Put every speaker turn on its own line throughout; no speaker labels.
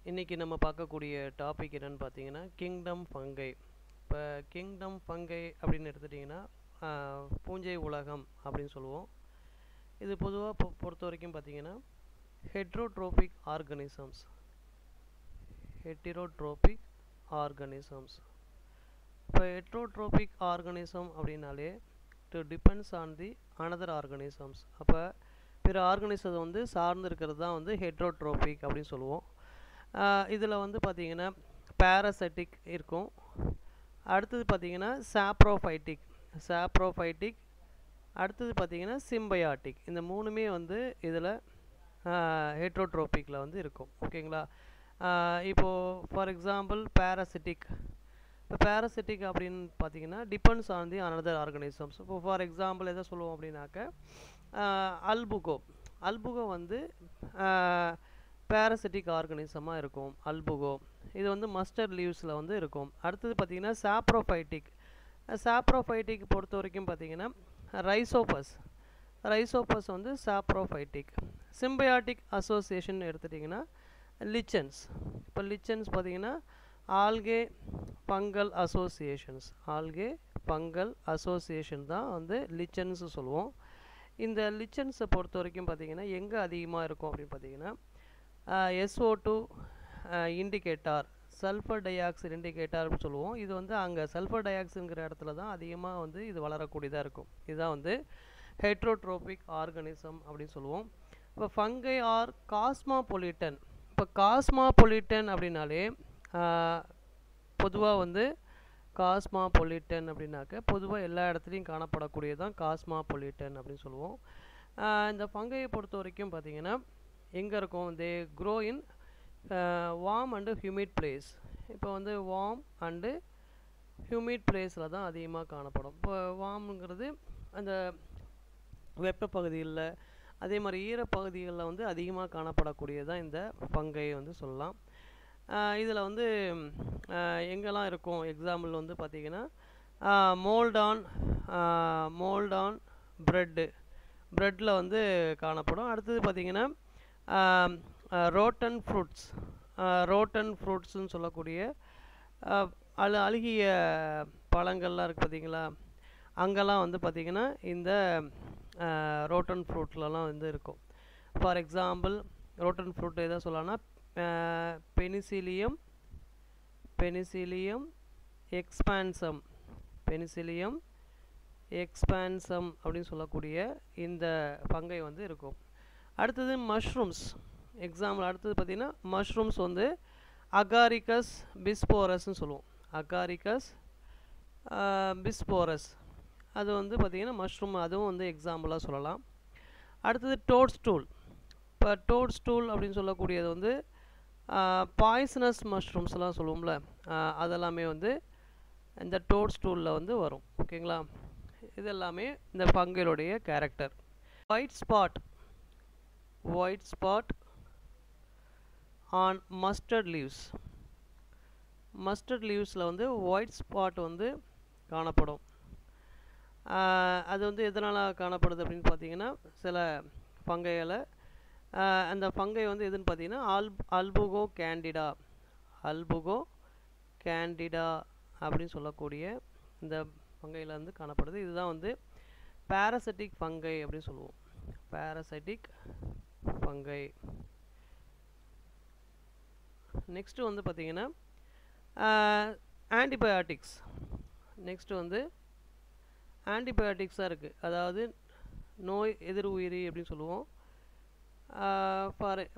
இன்றைக்கி நம்ம பார்க்கக்கூடிய டாபிக் என்னென்னு பார்த்தீங்கன்னா கிங்டம் ஃபங்கை. இப்போ கிங்டம் ஃபங்கை அப்படின்னு எடுத்துட்டிங்கன்னா பூஞ்சை உலகம் அப்படின்னு சொல்லுவோம். இது பொதுவாக பொறுத்த வரைக்கும் பார்த்தீங்கன்னா ஹெட்ரோட்ரோபிக் ஆர்கனிசம்ஸ். இப்போ ஹெட்ரோட்ரோபிக் ஆர்கனிசம் அப்படின்னாலே to depends on the another organisms. அப்போ பிற ஆர்கனிசத்தை வந்து சார்ந்து இருக்கிறது தான் வந்து ஹெட்ரோட்ரோபிக் அப்படின்னு சொல்லுவோம். இதில் வந்து பார்த்திங்கன்னா பேராசைட்டிக் இருக்கும். அடுத்தது பார்த்திங்கன்னா சாப்ரோஃபைட்டிக், அடுத்தது பார்த்திங்கன்னா சிம்பயாட்டிக். இந்த மூணுமே வந்து இதில் ஹெட்ரோட்ரோபிக்கில் வந்து இருக்கும். ஓகேங்களா? இப்போது ஃபார் எக்ஸாம்பிள் பேராசிட்டிக். இப்போ பேராசிட்டிக் அப்படின்னு பார்த்தீங்கன்னா depends on the another organisms. இப்போ ஃபார் எக்ஸாம்பிள் எதை சொல்லுவோம் அப்படின்னாக்க அல்புகோ வந்து பேராசிட்டிக் ஆர்கனிசமாக இருக்கும். அல்புகோ இது வந்து மஸ்டர்ட் லீவ்ஸில் வந்து இருக்கும். அடுத்தது பார்த்திங்கன்னா சாப்ரோஃபைட்டிக் பொறுத்த வரைக்கும் பார்த்திங்கன்னா ரைசோபஸ் வந்து சாப்ரோஃபைட்டிக். சிம்பயாட்டிக் அசோசியேஷன் எடுத்துட்டிங்கன்னா லிச்சன்ஸ். இப்போ லிச்சன்ஸ் பார்த்திங்கன்னா ஆல்கே ஃபங்கல் அசோசியேஷன் தான் வந்து லிச்சன்ஸ் சொல்லுவோம். இந்த லிச்சன்ஸை பொறுத்த வரைக்கும் பார்த்திங்கன்னா எங்கே அதிகமாக இருக்கும் அப்படின்னு பார்த்திங்கன்னா SO2 இண்டிகேட்டார், சல்ஃபர் டை ஆக்சைடு இண்டிகேட்டார் அப்படின்னு சொல்லுவோம். இது வந்து அங்கே சல்ஃபர் டை ஆக்சைடுங்கிற இடத்துல தான் அதிகமாக வந்து இது வளரக்கூடியதாக இருக்கும். இதுதான் வந்து ஹெட்ரோட்ரோபிக் ஆர்கனிசம் அப்படின்னு சொல்லுவோம். இப்போ ஃபங்கை ஆர் காஸ்மாபொலிட்டன். இப்போ காஸ்மாபொலிட்டன் அப்படின்னாலே பொதுவாக வந்து காஸ்மாபொலிட்டன் அப்படின்னாக்க பொதுவாக எல்லா இடத்துலையும் காணப்படக்கூடியதான் காஸ்மாபொலிட்டன் அப்படின்னு சொல்லுவோம். இந்த ஃபங்கையை பொறுத்த வரைக்கும் பார்த்திங்கன்னா எங்கே இருக்கும்? தே grow in warm and humid place. இப்போ வந்து வார்ம் அண்டு ஹியூமிட் பிளேஸில் தான் அதிகமாக காணப்படும். இப்போ வார்முங்கிறது அந்த வெப்ப பகுதிகளில், அதே மாதிரி ஈரப்பகுதிகளில் வந்து அதிகமாக காணப்படக்கூடியதான் இந்த ஃபங்கை வந்து சொல்லலாம். இதில் வந்து எங்கெல்லாம் இருக்கும்? எக்ஸாம்பிள் வந்து பார்த்திங்கன்னா மோல்டான் ப்ரெட்டில் வந்து காணப்படும். அடுத்தது பார்த்திங்கன்னா ரோட்டன் ஃப்ரூட்ஸ்ன்னு சொல்லக்கூடிய அழுகிய பழங்கள்லாம் இருக்குது பார்த்திங்களா? அங்கெல்லாம் வந்து பார்த்திங்கன்னா இந்த ரோட்டன் ஃப்ரூட்லலாம் வந்து இருக்கும். ஃபார் எக்ஸாம்பிள் ரோட்டன் ஃப்ரூட் எதை சொல்லலாம்னா பெனிசிலியம் எக்ஸ்பான்சம் அப்படின்னு சொல்லக்கூடிய இந்த ஃபங்கை வந்து இருக்கும். அடுத்தது மஷ்ரூம்ஸ். எக்ஸாம்பிள் அடுத்தது பார்த்திங்கன்னா மஷ்ரூம்ஸ் வந்து அகாரிகஸ் பிஸ்போரஸ்ன்னு சொல்லுவோம். அது வந்து பார்த்திங்கன்னா மஷ்ரூம், அதுவும் வந்து எக்ஸாம்பிளாக சொல்லலாம். அடுத்தது டோட்ஸ்டூல். இப்போ டோட்ஸ்டூல் அப்படின்னு சொல்லக்கூடியது வந்து பாய்சனஸ் மஷ்ரூம்ஸ்லாம் சொல்லுவோம்ல, அதெல்லாமே வந்து இந்த டோட்ஸ்டூலில் வந்து வரும். ஓகேங்களா? இதெல்லாமே இந்த ஃபங்கைகளுடைய character. White spot on mustard லீவ்ஸில் வந்து ஒயிட் ஸ்பாட் வந்து காணப்படும். அது வந்து எதனால் காணப்படுது அப்படின்னு பார்த்தீங்கன்னா சில ஃபங்கைகளை அந்த ஃபங்கை வந்து எதுன்னு பார்த்தீங்கன்னா அல்புகோ கேண்டிடா அப்படின்னு சொல்லக்கூடிய இந்த ஃபங்கையில் வந்து காணப்படுது. இதுதான் வந்து பேராசைட்டிக் ஃபங்கை அப்படின்னு சொல்லுவோம். Parasitic fungi. நெக்ஸ்ட்டு வந்து பார்த்திங்கன்னா ஆன்டிபயாட்டிக்ஸ். நெக்ஸ்ட்டு வந்து ஆன்டிபயாட்டிக்ஸாக இருக்குது. அதாவது நோய் எதிர் உயிரி அப்படின்னு சொல்லுவோம்.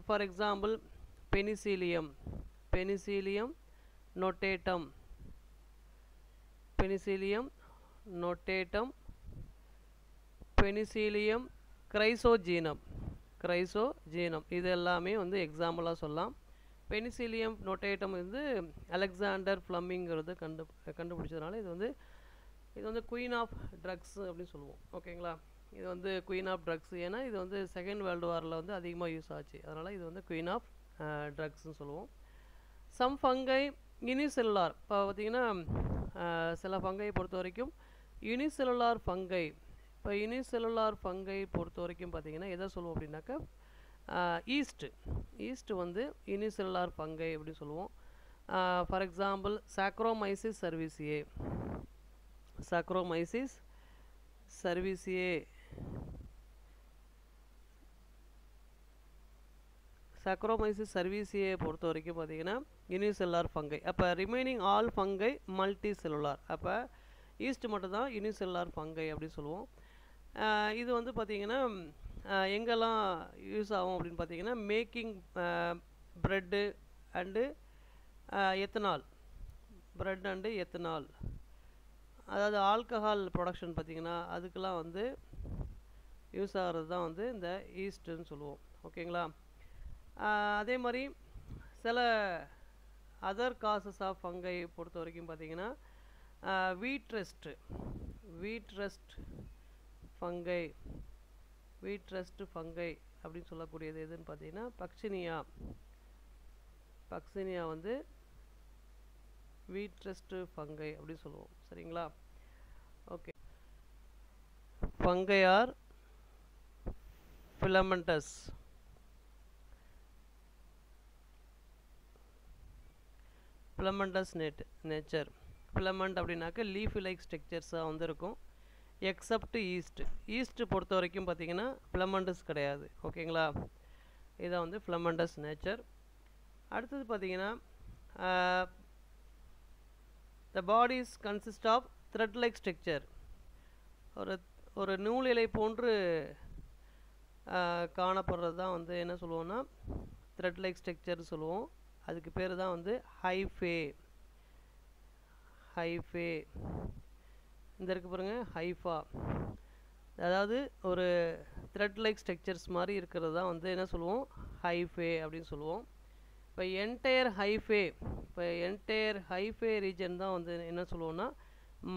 ஃபார் எக்ஸாம்பிள் பெனிசிலியம் நொட்டேட்டம், பெனிசிலியம் கிரைசோஜீனம் இது எல்லாமே வந்து எக்ஸாம்பிளாக சொல்லலாம். பெனிசிலியம் நொட்டேட்டம் வந்து அலெக்சாண்டர் ஃப்ளமிங்கிறது கண்டுபிடிச்சதுனால இது வந்து குயின் ஆஃப் ட்ரக்ஸ் அப்படின்னு சொல்லுவோம். ஓகேங்களா? இது வந்து குயின் ஆஃப் ட்ரக்ஸ். ஏன்னா இது வந்து செகண்ட் வேர்ல்டு வாரில் வந்து அதிகமாக யூஸ் ஆச்சு. அதனால் இது வந்து குயின் ஆஃப் ட்ரக்ஸ்ன்னு சொல்லுவோம். Some fungi unicellular. இப்போ பார்த்திங்கன்னா சில ஃபங்கை பொறுத்த வரைக்கும் யூனிசெல்லுலார் ஃபங்கை. இப்போ யூனிசெல்லுலார் ஃபங்கை பொறுத்த வரைக்கும் பார்த்திங்கன்னா எதை சொல்லுவோம் அப்படின்னாக்கா ஈஸ்ட் வந்து யூனிசெல்லுலார் ஃபங்கை அப்படி சொல்லுவோம். For example Saccharomyces cerevisiae, Saccharomyces cerevisiae, Saccharomyces சர்வீசியை பொறுத்த வரைக்கும் பார்த்தீங்கன்னா யூனிசெல்லுலார் ஃபங்கை. அப்போ remaining all fungi multicellular. அப்போ ஈஸ்ட் மட்டும்தான் யூனிசெல்லுலார் ஃபங்கை அப்படின்னு சொல்லுவோம். இது வந்து பார்த்திங்கன்னா எங்கெல்லாம் யூஸ் ஆகும் அப்படின்னு பார்த்தீங்கன்னா making bread and ethanol, bread and ethanol, அதாவது ஆல்கஹால் ப்ரொடக்ஷன் பார்த்திங்கன்னா அதுக்கெலாம் வந்து யூஸ் ஆகிறது தான் வந்து இந்த ஈஸ்ட்டுன்னு சொல்லுவோம். ஓகேங்களா? அதே மாதிரி சில அதர் காசஸ் ஆஃப் ஃபங்கை பொறுத்த வரைக்கும் பார்த்திங்கன்னா வீட் ரெஸ்ட் ஃபங்கை, வீட் ரெஸ்ட் ஃபங்கை அப்படின்னு சொல்லக்கூடியது எதுன்னு பார்த்தீங்கன்னா பக்சினியா வந்து வீட் ரெஸ்ட் ஃபங்கை அப்படின்னு சொல்லுவோம். சரிங்களா? Okay. Fungi R filamentous. Filamentous nature. Filament அப்படின்னாக்க லீஃப் லைக் ஸ்ட்ரக்சர்ஸாக வந்து இருக்கும். எக்ஸப்ட் ஈஸ்ட் பொறுத்த வரைக்கும் பார்த்திங்கன்னா ஃபிலமெண்டஸ் கிடையாது. ஓகேங்களா? இதான் வந்து ஃபிலமெண்டஸ் நேச்சர். அடுத்தது பார்த்திங்கன்னா the bodies consist of thread like structure. ஒரு நூல் இலை போன்று காணப்படுறது தான் வந்து என்ன சொல்லுவோம்னா த்ரெட் லைக் ஸ்ட்ரக்சர் சொல்லுவோம். அதுக்கு பேர் தான் வந்து ஹைஃபே. இந்த இருக்கு பாருங்க, ஹைஃபா. அதாவது ஒரு த்ரெட் லைக் ஸ்ட்ரக்சர்ஸ் மாதிரி இருக்கிறது தான் வந்து என்ன சொல்லுவோம் ஹைஃபே அப்படின்னு சொல்லுவோம். இப்போ என்டையர் ஹைஃபே ரீஜன் தான் வந்து என்ன சொல்லுவோம்னா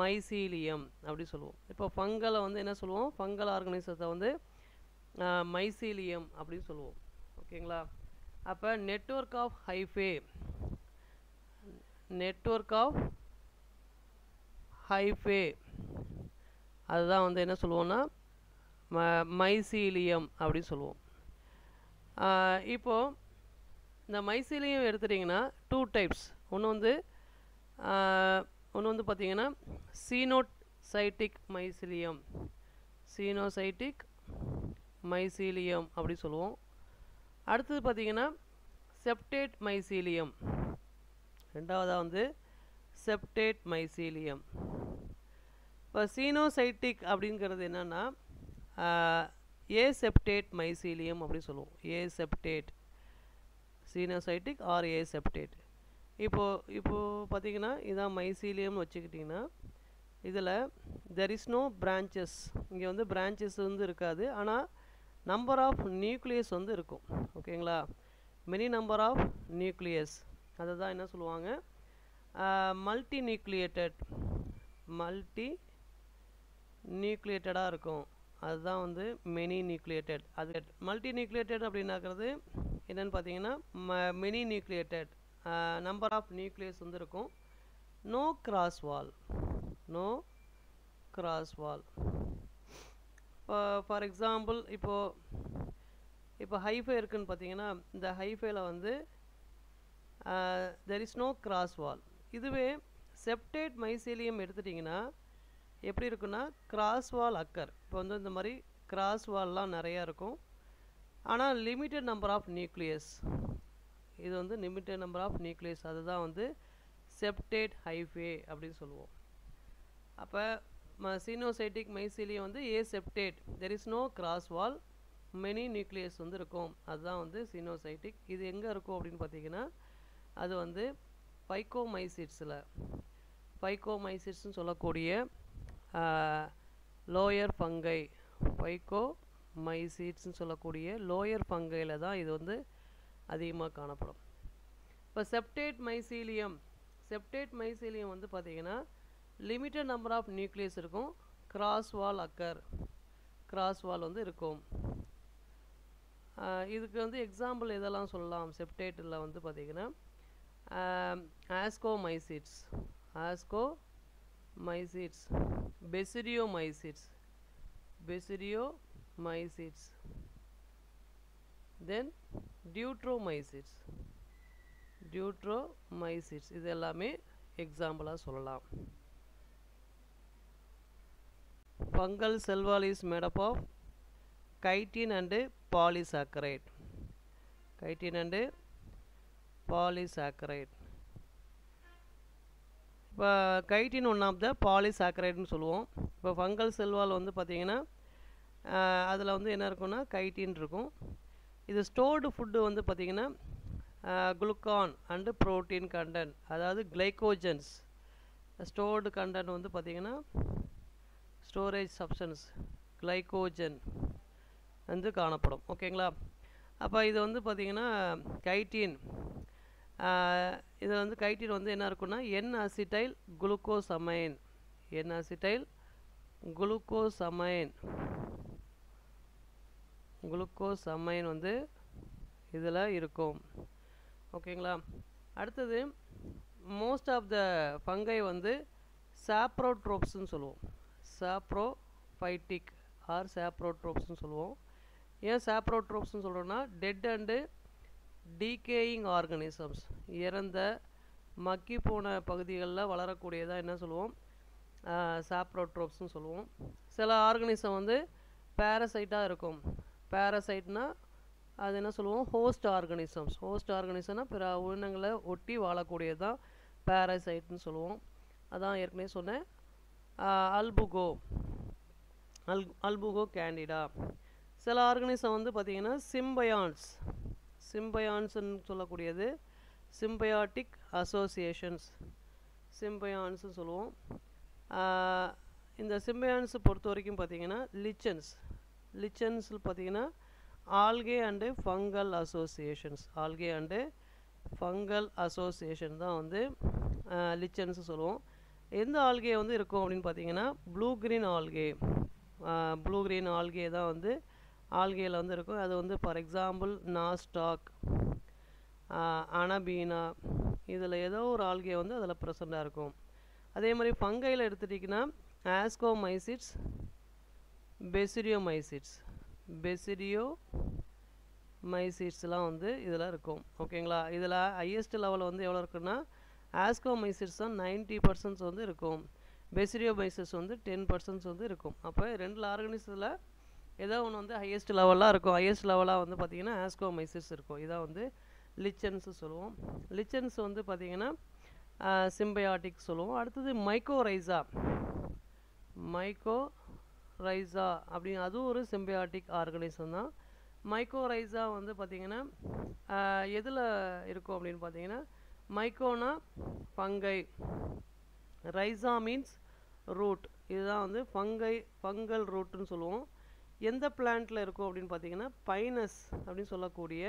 மைசீலியம் அப்படி சொல்லுவோம். இப்போ ஃபங்கலை வந்து என்ன சொல்லுவோம், ஃபங்கல் ஆர்கனைசத்தை வந்து மைசீலியம் அப்படின்னு சொல்லுவோம். ஓகேங்களா? அப்போ நெட்வொர்க் ஆஃப் ஹைஃபே அதுதான் வந்து என்ன சொல்லுவோம்னா மைசீலியம் அப்படின்னு சொல்லுவோம். இப்போது இந்த மைசீலியம் எடுத்துட்டிங்கன்னா 2 டைப்ஸ். ஒன்று வந்து பார்த்திங்கன்னா சீனோசைட்டிக் மைசீலியம் அப்படி சொல்லுவோம். அடுத்தது பார்த்திங்கன்னா செப்டேட் மைசீலியம். ரெண்டாவதாக வந்து செப்டேட் மைசீலியம். இப்போ சீனோசைட்டிக் அப்படிங்கிறது என்னென்னா ஏசெப்டேட் மைசீலியம் அப்படி சொல்லுவோம். Aseptate, coenocytic or aseptate. இப்போது பார்த்திங்கன்னா இதான் மைசீலியம்னு வச்சுக்கிட்டிங்கன்னா இதில் தெர் இஸ் நோ பிரான்ச்சஸ். இங்கே வந்து பிரான்ச்சஸ் வந்து இருக்காது, ஆனால் நம்பர் ஆஃப் நியூக்ளியஸ் வந்து இருக்கும். ஓகேங்களா? மெனி நம்பர் ஆஃப் நியூக்ளியஸ், அதை தான் என்ன சொல்லுவாங்க மல்டி நியூக்ளியேட்டடாக இருக்கும். அதுதான் வந்து மெனி நியூக்ளியேட்டட். அது மல்டி நியூக்ளியேட்டட் அப்படின்னாக்கிறது என்னென்னு பார்த்தீங்கன்னா many nucleated, number of nucleus வந்து இருக்கும். No cross wall. இப்போ ஃபார் எக்ஸாம்பிள் இப்போ ஹைஃபை இருக்குதுன்னு பார்த்தீங்கன்னா இந்த ஹைஃபைல வந்து தெர் இஸ் நோ கிராஸ் வால். இதுவே செப்டேட் மைசீலியம் எடுத்துட்டிங்கன்னா எப்படி இருக்குன்னா கிராஸ் வால் அக்கர். இப்போ வந்து இந்த மாதிரி கிராஸ் வால்லாம் நிறையா இருக்கும், ஆனால் லிமிட்டட் நம்பர் ஆஃப் நியூக்ளியஸ். இது வந்து லிமிட்டட் நம்பர் ஆஃப் நியூக்ளியஸ், அதுதான் வந்து செப்டேட் ஹைஃபே அப்படின்னு சொல்லுவோம். அப்போ சீனோசைட்டிக் மைசீலியம் வந்து aseptate, there is no cross wall, many nucleus வந்து இருக்கும், அதுதான் வந்து சீனோசைட்டிக். இது எங்கே இருக்கும் அப்படின்னு பார்த்தீங்கன்னா அது வந்து ஃபைகோமைசிட்ஸ்னு சொல்லக்கூடிய லோயர் ஃபங்கை, ஃபைகோமைசிட்ஸ்னு சொல்லக்கூடிய லோயர் ஃபங்கையில் தான் இது வந்து அதிகமாக காணப்படும். இப்போ செப்டேட் மைசீலியம் வந்து பார்த்திங்கன்னா லிமிட்டட் நம்பர் ஆஃப் நியூக்ளியஸ் இருக்கும், கிராஸ் வால் வந்து இருக்கும். இதுக்கு வந்து எக்ஸாம்பிள் எதெல்லாம் சொல்லலாம் செப்டேட்டில் வந்து பார்த்திங்கன்னா ascomycetes, basidiomycetes, then deuteromycetes. Deuteromycetes இது எல்லாமே எக்ஸாம்பிளாக சொல்லலாம். Fungal cell wall is made up of chitin and polysaccharide. chitin and polysaccharide. இப்போ கைட்டின் ஒன் ஆஃப் த பாலிசாக்கரைடுன்னு சொல்லுவோம். இப்போ ஃபங்கல் செல்வால் வந்து பார்த்திங்கன்னா அதில் வந்து என்ன இருக்குன்னா கைட்டின் இருக்கும். இது ஸ்டோர்டு ஃபுட்டு வந்து பார்த்திங்கன்னா குளுக்கான் அண்டு ப்ரோட்டீன் கண்டென்ட், அதாவது கிளைக்கோஜன்ஸ் ஸ்டோர்டு கண்டென்ட் வந்து பார்த்திங்கன்னா ஸ்டோரேஜ் சப்ஸ்டன்ஸ் கிளைக்கோஜன் வந்து காணப்படும். ஓகேங்களா? அப்போ இது வந்து பார்த்திங்கன்னா கைட்டின், இது வந்து கைட்டின் வந்து என்ன இருக்குன்னா என் அசிட்டைல் குளுக்கோசமைன், என் அசிட்டைல் குளுக்கோசமைன் வந்து இதில் இருக்கும். ஓகேங்களா? அடுத்தது மோஸ்ட் ஆஃப் த ஃபங்கை வந்து சாப்ரோட்ரோப்ஸ்ன்னு சொல்லுவோம். சாப்ரோஃபைட்டிக் ஆர் சாப்ரோட்ரோப்ஸ்ன்னு சொல்லுவோம். ஏன் சாப்ரோட்ரோப்ஸ்ன்னு சொல்கிறோன்னா டெட் அண்டு டீகேயிங் ஆர்கனிசம்ஸ், இறந்த மக்கி போன பகுதிகளில் வளரக்கூடியதாக என்ன சொல்லுவோம் சாப்ரோட்ரோப்ஸ்ன்னு சொல்லுவோம். சில ஆர்கனிசம் வந்து பேரசைட்டாக இருக்கும். பேரசைட்னா அது என்ன சொல்லுவோம் ஹோஸ்ட் ஆர்கனிசம்ஸ். ஹோஸ்ட் ஆர்கனிசம்னா பிற உயிரினங்களை ஒட்டி வாழக்கூடியது தான் பேரசைட்னு சொல்லுவோம். அதான் ஏற்கனவே சொன்னேன் அல்புகோ கேண்டிடா. சில ஆர்கனிசம் வந்து பார்த்திங்கன்னா சிம்பயான்ஸ்ன்னு சொல்லக்கூடியது சிம்பயாட்டிக் அசோசியேஷன்ஸ், சிம்பயான்ஸ்னு சொல்லுவோம். இந்த சிம்பயான்ஸை பொறுத்த வரைக்கும் பார்த்திங்கன்னா லிச்சன்ஸ் பார்த்திங்கன்னா ஆல்கே அண்டு ஃபங்கல் அசோசியேஷன் தான் வந்து லிச்சன்ஸ் சொல்லுவோம். எந்த ஆல்கே வந்து இருக்கும் அப்படின்னு பார்த்தீங்கன்னா ப்ளூ கிரீன் ஆல்கே தான் வந்து ஆல்கேயில் வந்து இருக்கும். அது வந்து ஃபார் எக்ஸாம்பிள் நாஸ்டாக், அனபீனா, இதில் ஏதோ ஒரு ஆல்கே வந்து அதில் ப்ரெசண்ட்டாக இருக்கும். அதே மாதிரி ஃபங்கையில் எடுத்துட்டிங்கன்னா ஆஸ்கோமைசிட்ஸ், பெசிடியோமைசிட்ஸ்லாம் வந்து இதில் இருக்கும். ஓகேங்களா? இதில் ஹையஸ்ட் லெவல் வந்து எவ்வளோ இருக்குன்னா ஆஸ்கோமைசிட்ஸ் தான் 90% வந்து இருக்கும். பெசிடியோமைசிட்ஸ் வந்து 10% வந்து இருக்கும். அப்போ ரெண்டு ஆர்கனிசத்தில் ஏதோ ஒன்று வந்து ஹையஸ்ட் லெவலாக இருக்கும். ஹையஸ்ட் லெவலாக வந்து பார்த்திங்கன்னா ஆஸ்கோமைசிட்ஸ் இருக்கும். இதான் வந்து லிச்சன்ஸ் சொல்லுவோம். லிச்சன்ஸ் வந்து பார்த்திங்கன்னா சிம்பயாட்டிக் சொல்லுவோம். அடுத்தது மைக்கோரைசா அப்படின்னு அதுவும் ஒரு சிம்பயாட்டிக் ஆர்கனிசம் தான். மைக்கோரைசா வந்து பார்த்திங்கன்னா எதில் இருக்கும் அப்படின்னு பார்த்தீங்கன்னா மைக்கோனா ஃபங்கை, ரைசா மீன்ஸ் ரூட், இதுதான் வந்து ஃபங்கல் ரூட்டுன்னு சொல்லுவோம். எந்த பிளான்ட்டில் இருக்கும் அப்படின்னு பார்த்தீங்கன்னா பைனஸ் அப்படின்னு சொல்லக்கூடிய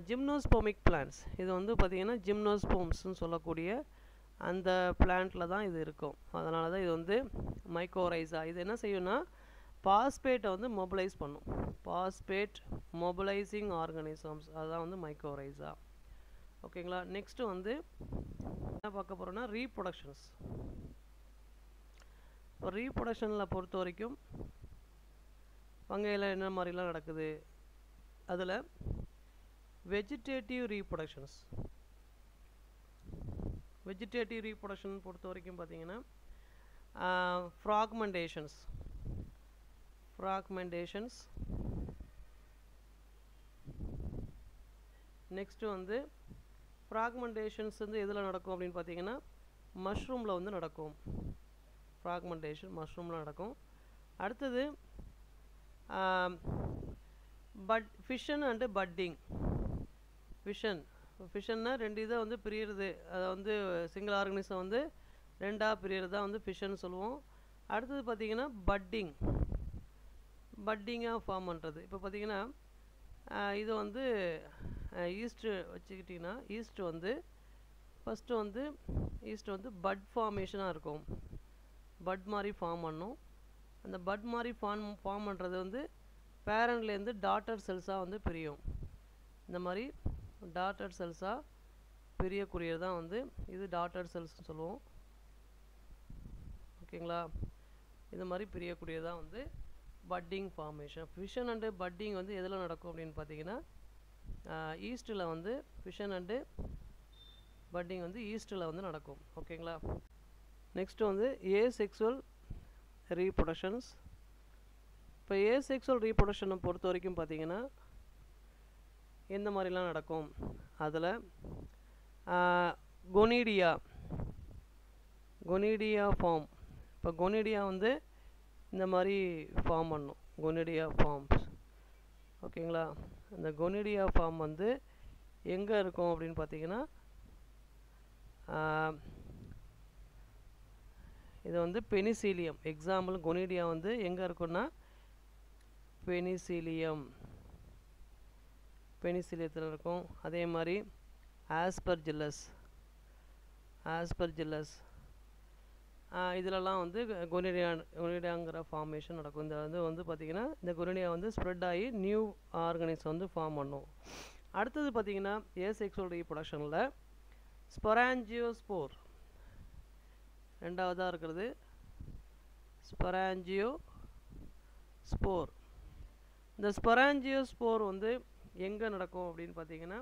ஜிம்னோஸ்போமிக் பிளான்ட்ஸ். இது வந்து பார்த்திங்கன்னா ஜிம்னோஸ்போம்ஸ்ன்னு சொல்லக்கூடிய அந்த பிளான்ட்டில் தான் இது இருக்கும். அதனால தான் இது வந்து மைக்கோரைசா. இது என்ன செய்யும்னா பாஸ்பேட்டை வந்து மொபிலைஸ் பண்ணும். பாஸ்பேட் மொபிலைசிங் ஆர்கனிசம்ஸ், அதுதான் வந்து மைக்கோரைசா. ஓகேங்களா? நெக்ஸ்ட்டு வந்து என்ன பார்க்க போகிறோன்னா ரீப்ரொடக்ஷன்ஸ். இப்போ ரீப்ரொடக்ஷனில் பொறுத்த வரைக்கும் ஃபங்கையில் என்ன மாதிரிலாம் நடக்குது, அதில் வெஜிடேட்டிவ் ரீப்ரொடக்ஷன் பொறுத்த வரைக்கும் பார்த்தீங்கன்னா ஃப்ராக்மெண்டேஷன்ஸ் நெக்ஸ்ட்டு வந்து ஃப்ராக்மெண்டேஷன்ஸ் வந்து எதில் நடக்கும் அப்படின்னு பார்த்தீங்கன்னா மஷ்ரூமில் வந்து நடக்கும். ஃப்ராக்மெண்டேஷன் மஷ்ரூமில் நடக்கும். அடுத்தது ஃபிஷன் அண்டு பட்டிங். ஃபிஷன்னா ரெண்டு இதை வந்து பிரியிறது, அதை வந்து சிங்கிள் ஆர்கனிசம் வந்து ரெண்டாக பிரியிறது தான் வந்து ஃபிஷன் சொல்லுவோம். அடுத்தது பார்த்திங்கன்னா பட்டிங்காக ஃபார்ம் பண்ணுறது. இப்போ பார்த்திங்கன்னா இது வந்து ஈஸ்ட்டு வச்சுக்கிட்டிங்கன்னா ஈஸ்ட் வந்து ஃபஸ்ட்டு வந்து பட் ஃபார்மேஷனாக இருக்கும். பட் மாதிரி ஃபார்ம் பண்ணும். அந்த பட் மாதிரி ஃபார்ம் பண்ணுறது வந்து பேரண்ட்லேருந்து டாட்டர் செல்ஸாக வந்து பிரியும். இந்த மாதிரி டாட்டர் செல்ஸாக பிரியக்கூடியது தான் வந்து இது டாட்டர் செல்ஸ்னு சொல்லுவோம். ஓகேங்களா? இது மாதிரி பிரியக்கூடியதான் வந்து budding formation. Fission and budding வந்து எதில் நடக்கும் அப்படின்னு பார்த்தீங்கன்னா ஈஸ்ட்டில் வந்து ஃபிஷன் அண்டு பட்டிங் வந்து ஈஸ்ட்டில் வந்து நடக்கும். ஓகேங்களா. நெக்ஸ்ட்டு வந்து ஏசெக்சுவல் ரீப்ரொடக்ஷன்ஸ். இப்போ ஏசெக்சுவல் ரீப்ரொடக்ஷனை பொறுத்த வரைக்கும் பார்த்தீங்கன்னா எந்த மாதிரிலாம் நடக்கும், அதில் கொனிடியா ஃபார்ம். இப்போ கொனிடியா வந்து இந்த மாதிரி ஃபார்ம் பண்ணும், கொனிடியா ஃபார்ம்ஸ். ஓகேங்களா. இந்த கொனிடியா ஃபார்ம் வந்து எங்கே இருக்கும் அப்படின்னு பார்த்தீங்கன்னா இது வந்து பெனிசிலியம். எக்ஸாம்பிள் கொனிடியா வந்து எங்கே இருக்குன்னா பெனிசிலியத்தில் இருக்கும். அதே மாதிரி ஆஸ்பர்ஜில்லஸ் இதிலலாம் வந்து கொனிடியாங்கிற ஃபார்மேஷன் நடக்கும். இந்த வந்து பார்த்திங்கன்னா இந்த கொனிடியா வந்து ஸ்ப்ரெட் ஆகி நியூ ஆர்கனிஸ் வந்து ஃபார்ம் பண்ணும். அடுத்தது பார்த்திங்கன்னா ஏசெக்சுவல் ரீப்ரொடக்ஷனில் ஸ்பொராஞ்சியோஸ்போர் ரெண்டாவதாக இருக்கிறது. ஸ்பொராஞ்சியோஸ்போர். இந்த ஸ்பொராஞ்சியோஸ்போர் வந்து எங்கே நடக்கும் அப்படின்னு பார்த்தீங்கன்னா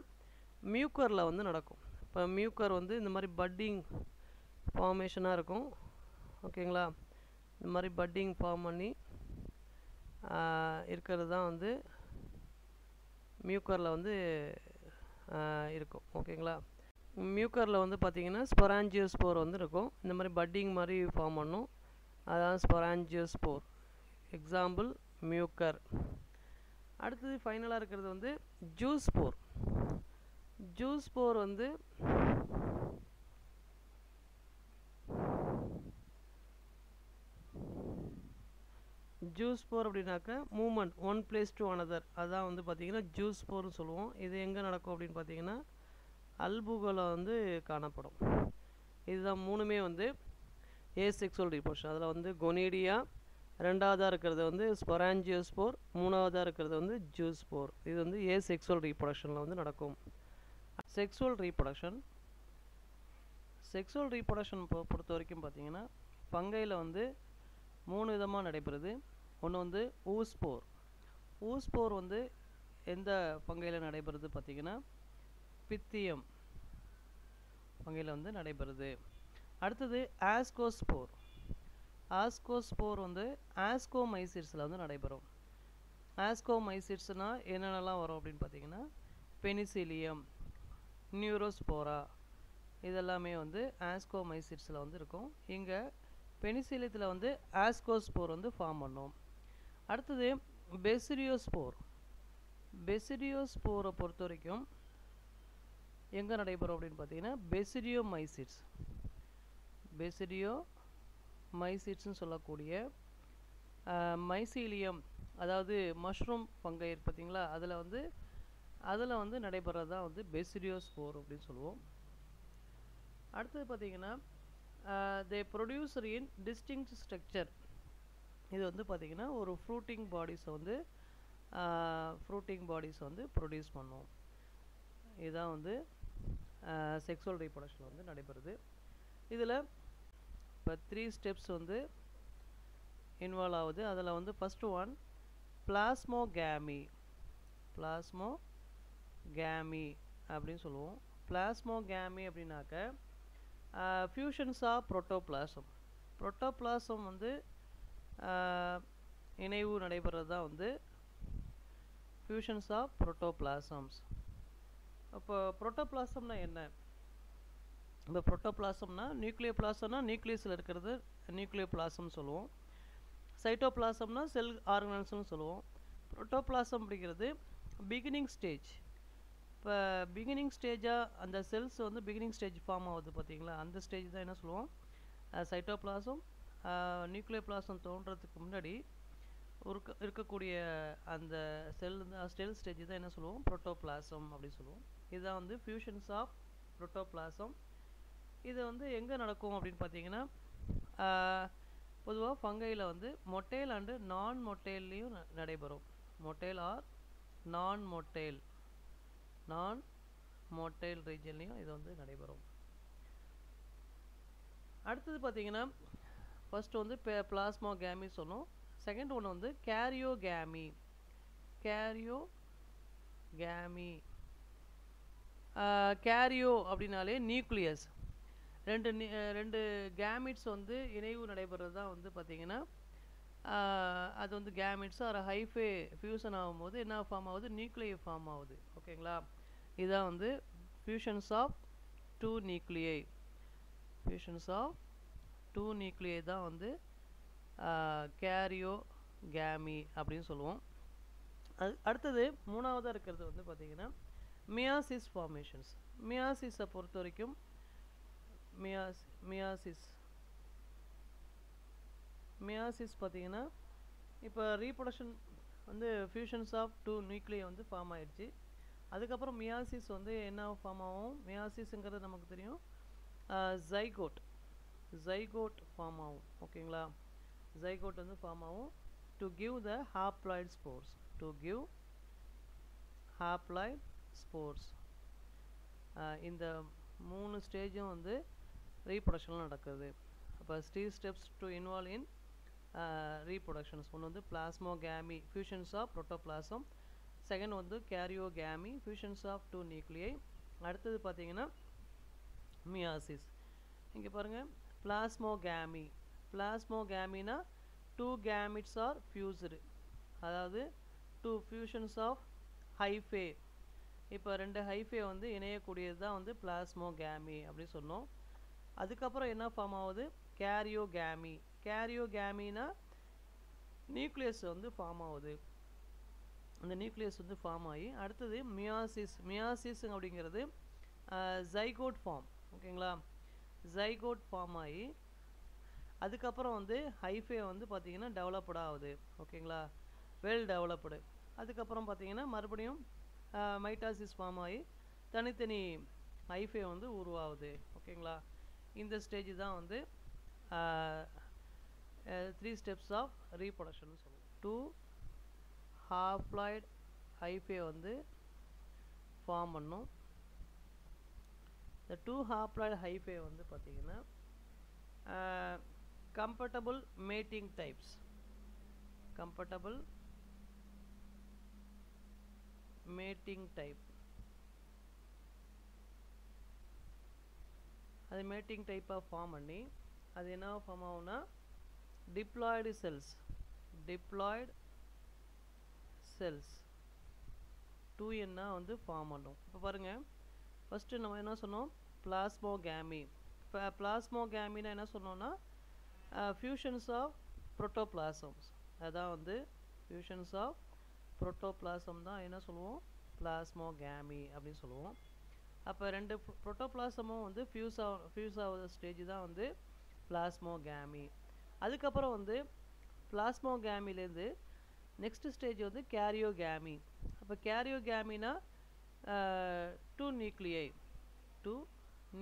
மியூக்கரில் வந்து நடக்கும். இப்போ மியூக்கர் வந்து இந்த மாதிரி பட்டிங் ஃபார்மேஷனாக இருக்கும். ஓகேங்களா. இந்த மாதிரி பட்டிங் ஃபார்ம் பண்ணி இருக்கிறது தான் வந்து மியூக்கரில் வந்து இருக்கும். ஓகேங்களா. மியூக்கரில் வந்து பார்த்திங்கன்னா ஸ்பொராஞ்சியோஸ்போர் வந்து இருக்கும். இந்த மாதிரி பட்டிங் மாதிரி ஃபார்ம் பண்ணும், அதான் ஸ்பொராஞ்சியோஸ்போர். Example mucor. அடுத்தது ஃபைனலாக இருக்கிறது வந்து ஜூஸ்போர். ஜூஸ்போர் வந்து ஜூஸ்போர் அப்படின்னாக்க movement one place to another, அதான் வந்து பார்த்திங்கன்னா ஜூஸ்போர்னு சொல்லுவோம். இது எங்கே நடக்கும் அப்படின்னு பார்த்தீங்கன்னா அல்புகோல வந்து காணப்படும். இதுதான் மூணுமே வந்து ஏசெக்சுவல் ரீப்ரொடக்ஷன். அதில் வந்து கொனிடியா, ரெண்டாவதாக இருக்கிறது வந்து ஸ்பொராஞ்சியோஸ்போர், மூணாவதாக இருக்கிறது வந்து ஜூஸ்போர். இது வந்து ஏசெக்சுவல் ரீப்ரொடக்ஷனில் வந்து நடக்கும். செக்சுவல் ரீப்ரொடக்ஷன் பொறுத்த வரைக்கும் பார்த்தீங்கன்னா ஃபங்கையில் வந்து 3 விதமாக நடைபெறுது. ஒன்று வந்து ஊஸ்போர் வந்து எந்த ஃபங்கையில் நடைபெறுது பார்த்தீங்கன்னா பித்தியம் ஃபங்கையில் வந்து நடைபெறுது. அடுத்தது ஆஸ்கோஸ்போர் வந்து ஆஸ்கோமைசிட்ஸில் வந்து நடைபெறும். ஆஸ்கோமைசிட்ஸ்னால் என்னென்னலாம் வரும் அப்படின்னு பார்த்தீங்கன்னா பெனிசிலியம், நியூரோஸ்போரா, இதெல்லாமே வந்து ஆஸ்கோமைசிட்ஸில் வந்து இருக்கும். இங்கே பெனிசிலியத்தில் வந்து ஆஸ்கோஸ்போர் வந்து ஃபார்ம் பண்ணும். அடுத்தது பெசிடியோஸ்போரை பொறுத்த வரைக்கும் எங்கே நடைபெறும் அப்படின்னு பார்த்தீங்கன்னா பெசிடியோமைசிட்ஸ்னு சொல்லக்கூடிய மைசீலியம், அதாவது மஷ்ரூம் ஃபங்கை பார்த்தீங்களா, அதில் வந்து நடைபெறது தான் வந்து பெசிடியோஸ்போர் அப்படின்னு சொல்லுவோம். அடுத்தது பார்த்தீங்கன்னா they produce in distinct structure. இது வந்து பார்த்திங்கன்னா ஒரு ஃப்ரூட்டிங் பாடிஸ் வந்து ப்ரொடியூஸ் பண்ணும். இதுதான் வந்து செக்ஸுவல் ரீப்ரொடக்ஷன் வந்து நடைபெறுது. இதில் இப்போ 3 ஸ்டெப்ஸ் வந்து இன்வால்வ் ஆகுது. அதில் வந்து ஃபஸ்ட்டு ஒன் பிளாஸ்மோகேமி அப்படின்னு சொல்லுவோம். பிளாஸ்மோகேமி அப்படின்னாக்க ஃபியூஷன்ஸ் ஆஃப் புரோட்டோபிளாசம் வந்து இணைவு நடைபெறது தான் வந்து ஃபியூஷன்ஸ் ஆஃப் புரோட்டோபிளாசம்ஸ். அப்போ புரோட்டோபிளாசம்னா என்ன? இப்போ புரோட்டோபிளாசம்னா நியூக்ளியோபிளாசம்னா நியூக்ளியஸில் இருக்கிறது நியூக்ளியோபிளாசம்னு சொல்லுவோம். சைட்டோபிளாசம்னா செல் ஆர்கனல்ஸ்னு சொல்லுவோம். புரோட்டோபிளாசம் அப்படிங்கிறது பிகினிங் ஸ்டேஜ். இப்போ பிகினிங் ஸ்டேஜாக அந்த செல்ஸ் வந்து பிகினிங் ஸ்டேஜ் ஃபார்ம் ஆகுது பார்த்தீங்களா, அந்த ஸ்டேஜ் தான் என்ன சொல்லுவோம் சைட்டோபிளாசம். நியூக்ளியோபிளாசம் தோன்றதுக்கு முன்னாடி இருக்கக்கூடிய அந்த செல் ஸ்டேஜ் தான் என்ன சொல்லுவோம் புரோட்டோபிளாசம் அப்படின்னு சொல்லுவோம். இதுதான் வந்து ஃபியூஷன்ஸ் ஆஃப் புரோட்டோபிளாசம். இது வந்து எங்கே நடக்கும் அப்படின்னு பார்த்தீங்கன்னா பொதுவாக ஃபங்கையில் வந்து மொட்டைல் அண்டு நான் மொட்டைல்லையும் நடைபெறும். மொட்டைல் ஆர் நான் மொட்டைல் ரீஜன்லையும் இது வந்து நடைபெறும். அடுத்தது பார்த்தீங்கன்னா ஃபஸ்ட்டு வந்து பிளாஸ்மோகேமி சொன்னோம். செகண்ட் ஒன்று வந்து கேரியோகேமி. கேரியோகேமி கேரியோ அப்படின்னாலே நியூக்ளியஸ். ரெண்டு கேமிட்ஸ் வந்து இணைவு நடைபெறது தான் வந்து பார்த்திங்கன்னா அது வந்து கேமிட்ஸ் ஒரு ஹைஃபே ஃபியூஷன் ஆகும்போது என்ன ஃபார்ம் ஆகுது, நியூக்ளியை ஃபார்ம் ஆகுது. ஓகேங்களா, இதுதான் வந்து fusions of two nuclei. Fusions of two nuclei தான் வந்து கேரியோகேமி அப்படின்னு சொல்லுவோம். அடுத்தது மூணாவதாக இருக்கிறது வந்து பார்த்திங்கன்னா மியாசிஸ் ஃபார்மேஷன்ஸ். மியாசிஸை பொறுத்த வரைக்கும் மியாசிஸ் பார்த்திங்கன்னா இப்போ ரீப்ரொடக்ஷன் வந்து ஃபியூஷன்ஸ் ஆஃப் டூ நியூக்ளியை வந்து ஃபார்ம் ஆயிடுச்சு. அதுக்கப்புறம் மியாசிஸ் வந்து என்ன ஃபார்ம் ஆகும், மியாசிஸுங்கிறது நமக்கு தெரியும் ஜைகோட் ஃபார்ம் ஆகும். ஓகேங்களா, ஜைகோட் வந்து ஃபார்ம் ஆகும் to give the haploid spores. இந்த 3 ஸ்டேஜும் வந்து ரீப்ரொடக்ஷனில் நடக்குது. அப்போ 3 steps to involve in reproductions. ஒன்று வந்து plasmogamy, fusions of protoplasm. Second வந்து karyogamy, fusions of two nuclei. அடுத்தது பார்த்தீங்கன்னா மியாசிஸ். இங்கே பாருங்கள், பிளாஸ்மோகேமினா 2 gametes ஆர் ஃபியூஸ்டு, அதாவது 2 ஃபியூஷன்ஸ் ஆஃப் ஹைஃபே. இப்போ 2 ஹைஃபே வந்து இணையக்கூடியது தான் வந்து பிளாஸ்மோகேமி அப்படின்னு சொன்னோம். அதுக்கப்புறம் என்ன ஃபார்ம் ஆகுது, கேரியோகேமினா நியூக்ளியஸ் வந்து ஃபார்ம் ஆகுது. அந்த நியூக்ளியஸ் வந்து ஃபார்ம் ஆகி அடுத்தது மியாசிஸ் அப்படிங்கிறது ஜைகோட் ஃபார்ம். ஓகேங்களா, ஜைகோட் ஃபார்ம் ஆகி அதுக்கப்புறம் வந்து ஹைஃபே வந்து பார்த்திங்கன்னா டெவலப்டு ஆகுது. ஓகேங்களா, வெல் டெவலப்டு. அதுக்கப்புறம் பார்த்திங்கன்னா மறுபடியும் மைட்டாசிஸ் ஃபார்ம் ஆகி தனித்தனி ஹைஃபே வந்து உருவாகுது. ஓகேங்களா, இந்த ஸ்டேஜ் தான் வந்து 3 steps ஆஃப் ரீப்ரொடக்ஷன் சொல்லுவோம். 2 ஹாப்ளாய்டு ஹைஃபே வந்து ஃபார்ம் பண்ணும். இந்த 2 ஹாப்ளாய்டு ஹைஃபே வந்து பார்த்திங்கன்னா compatible mating types. அது மேட்டிங் டைப்பாக ஃபார்ம் பண்ணி அது என்ன ஃபார்ம் ஆகும்னா டிப்ளாய்டு செல்ஸ் 2N வந்து ஃபார்ம் பண்ணும். இப்போ பாருங்கள், ஃபஸ்ட்டு நம்ம என்ன சொன்னோம், பிளாஸ்மோகேமி. இப்போ பிளாஸ்மோகேமின்னா என்ன சொன்னோன்னா ஃபியூஷன்ஸ் ஆஃப் புரோட்டோபிளாசம்ஸ். அதான் வந்து ஃபியூஷன்ஸ் ஆஃப் புரோட்டோபிளாசம் தான் என்ன சொல்லுவோம், பிளாஸ்மோகேமி அப்படின்னு சொல்லுவோம். அப்போ 2 புரோட்டோபிளாசமும் வந்து ஃபியூஸ் ஆகுற ஸ்டேஜ் தான் வந்து பிளாஸ்மோகேமி. அதுக்கப்புறம் வந்து பிளாஸ்மோகேமிலேருந்து நெக்ஸ்ட் ஸ்டேஜ் வந்து கேரியோகேமி. அப்போ கேரியோகேமினா 2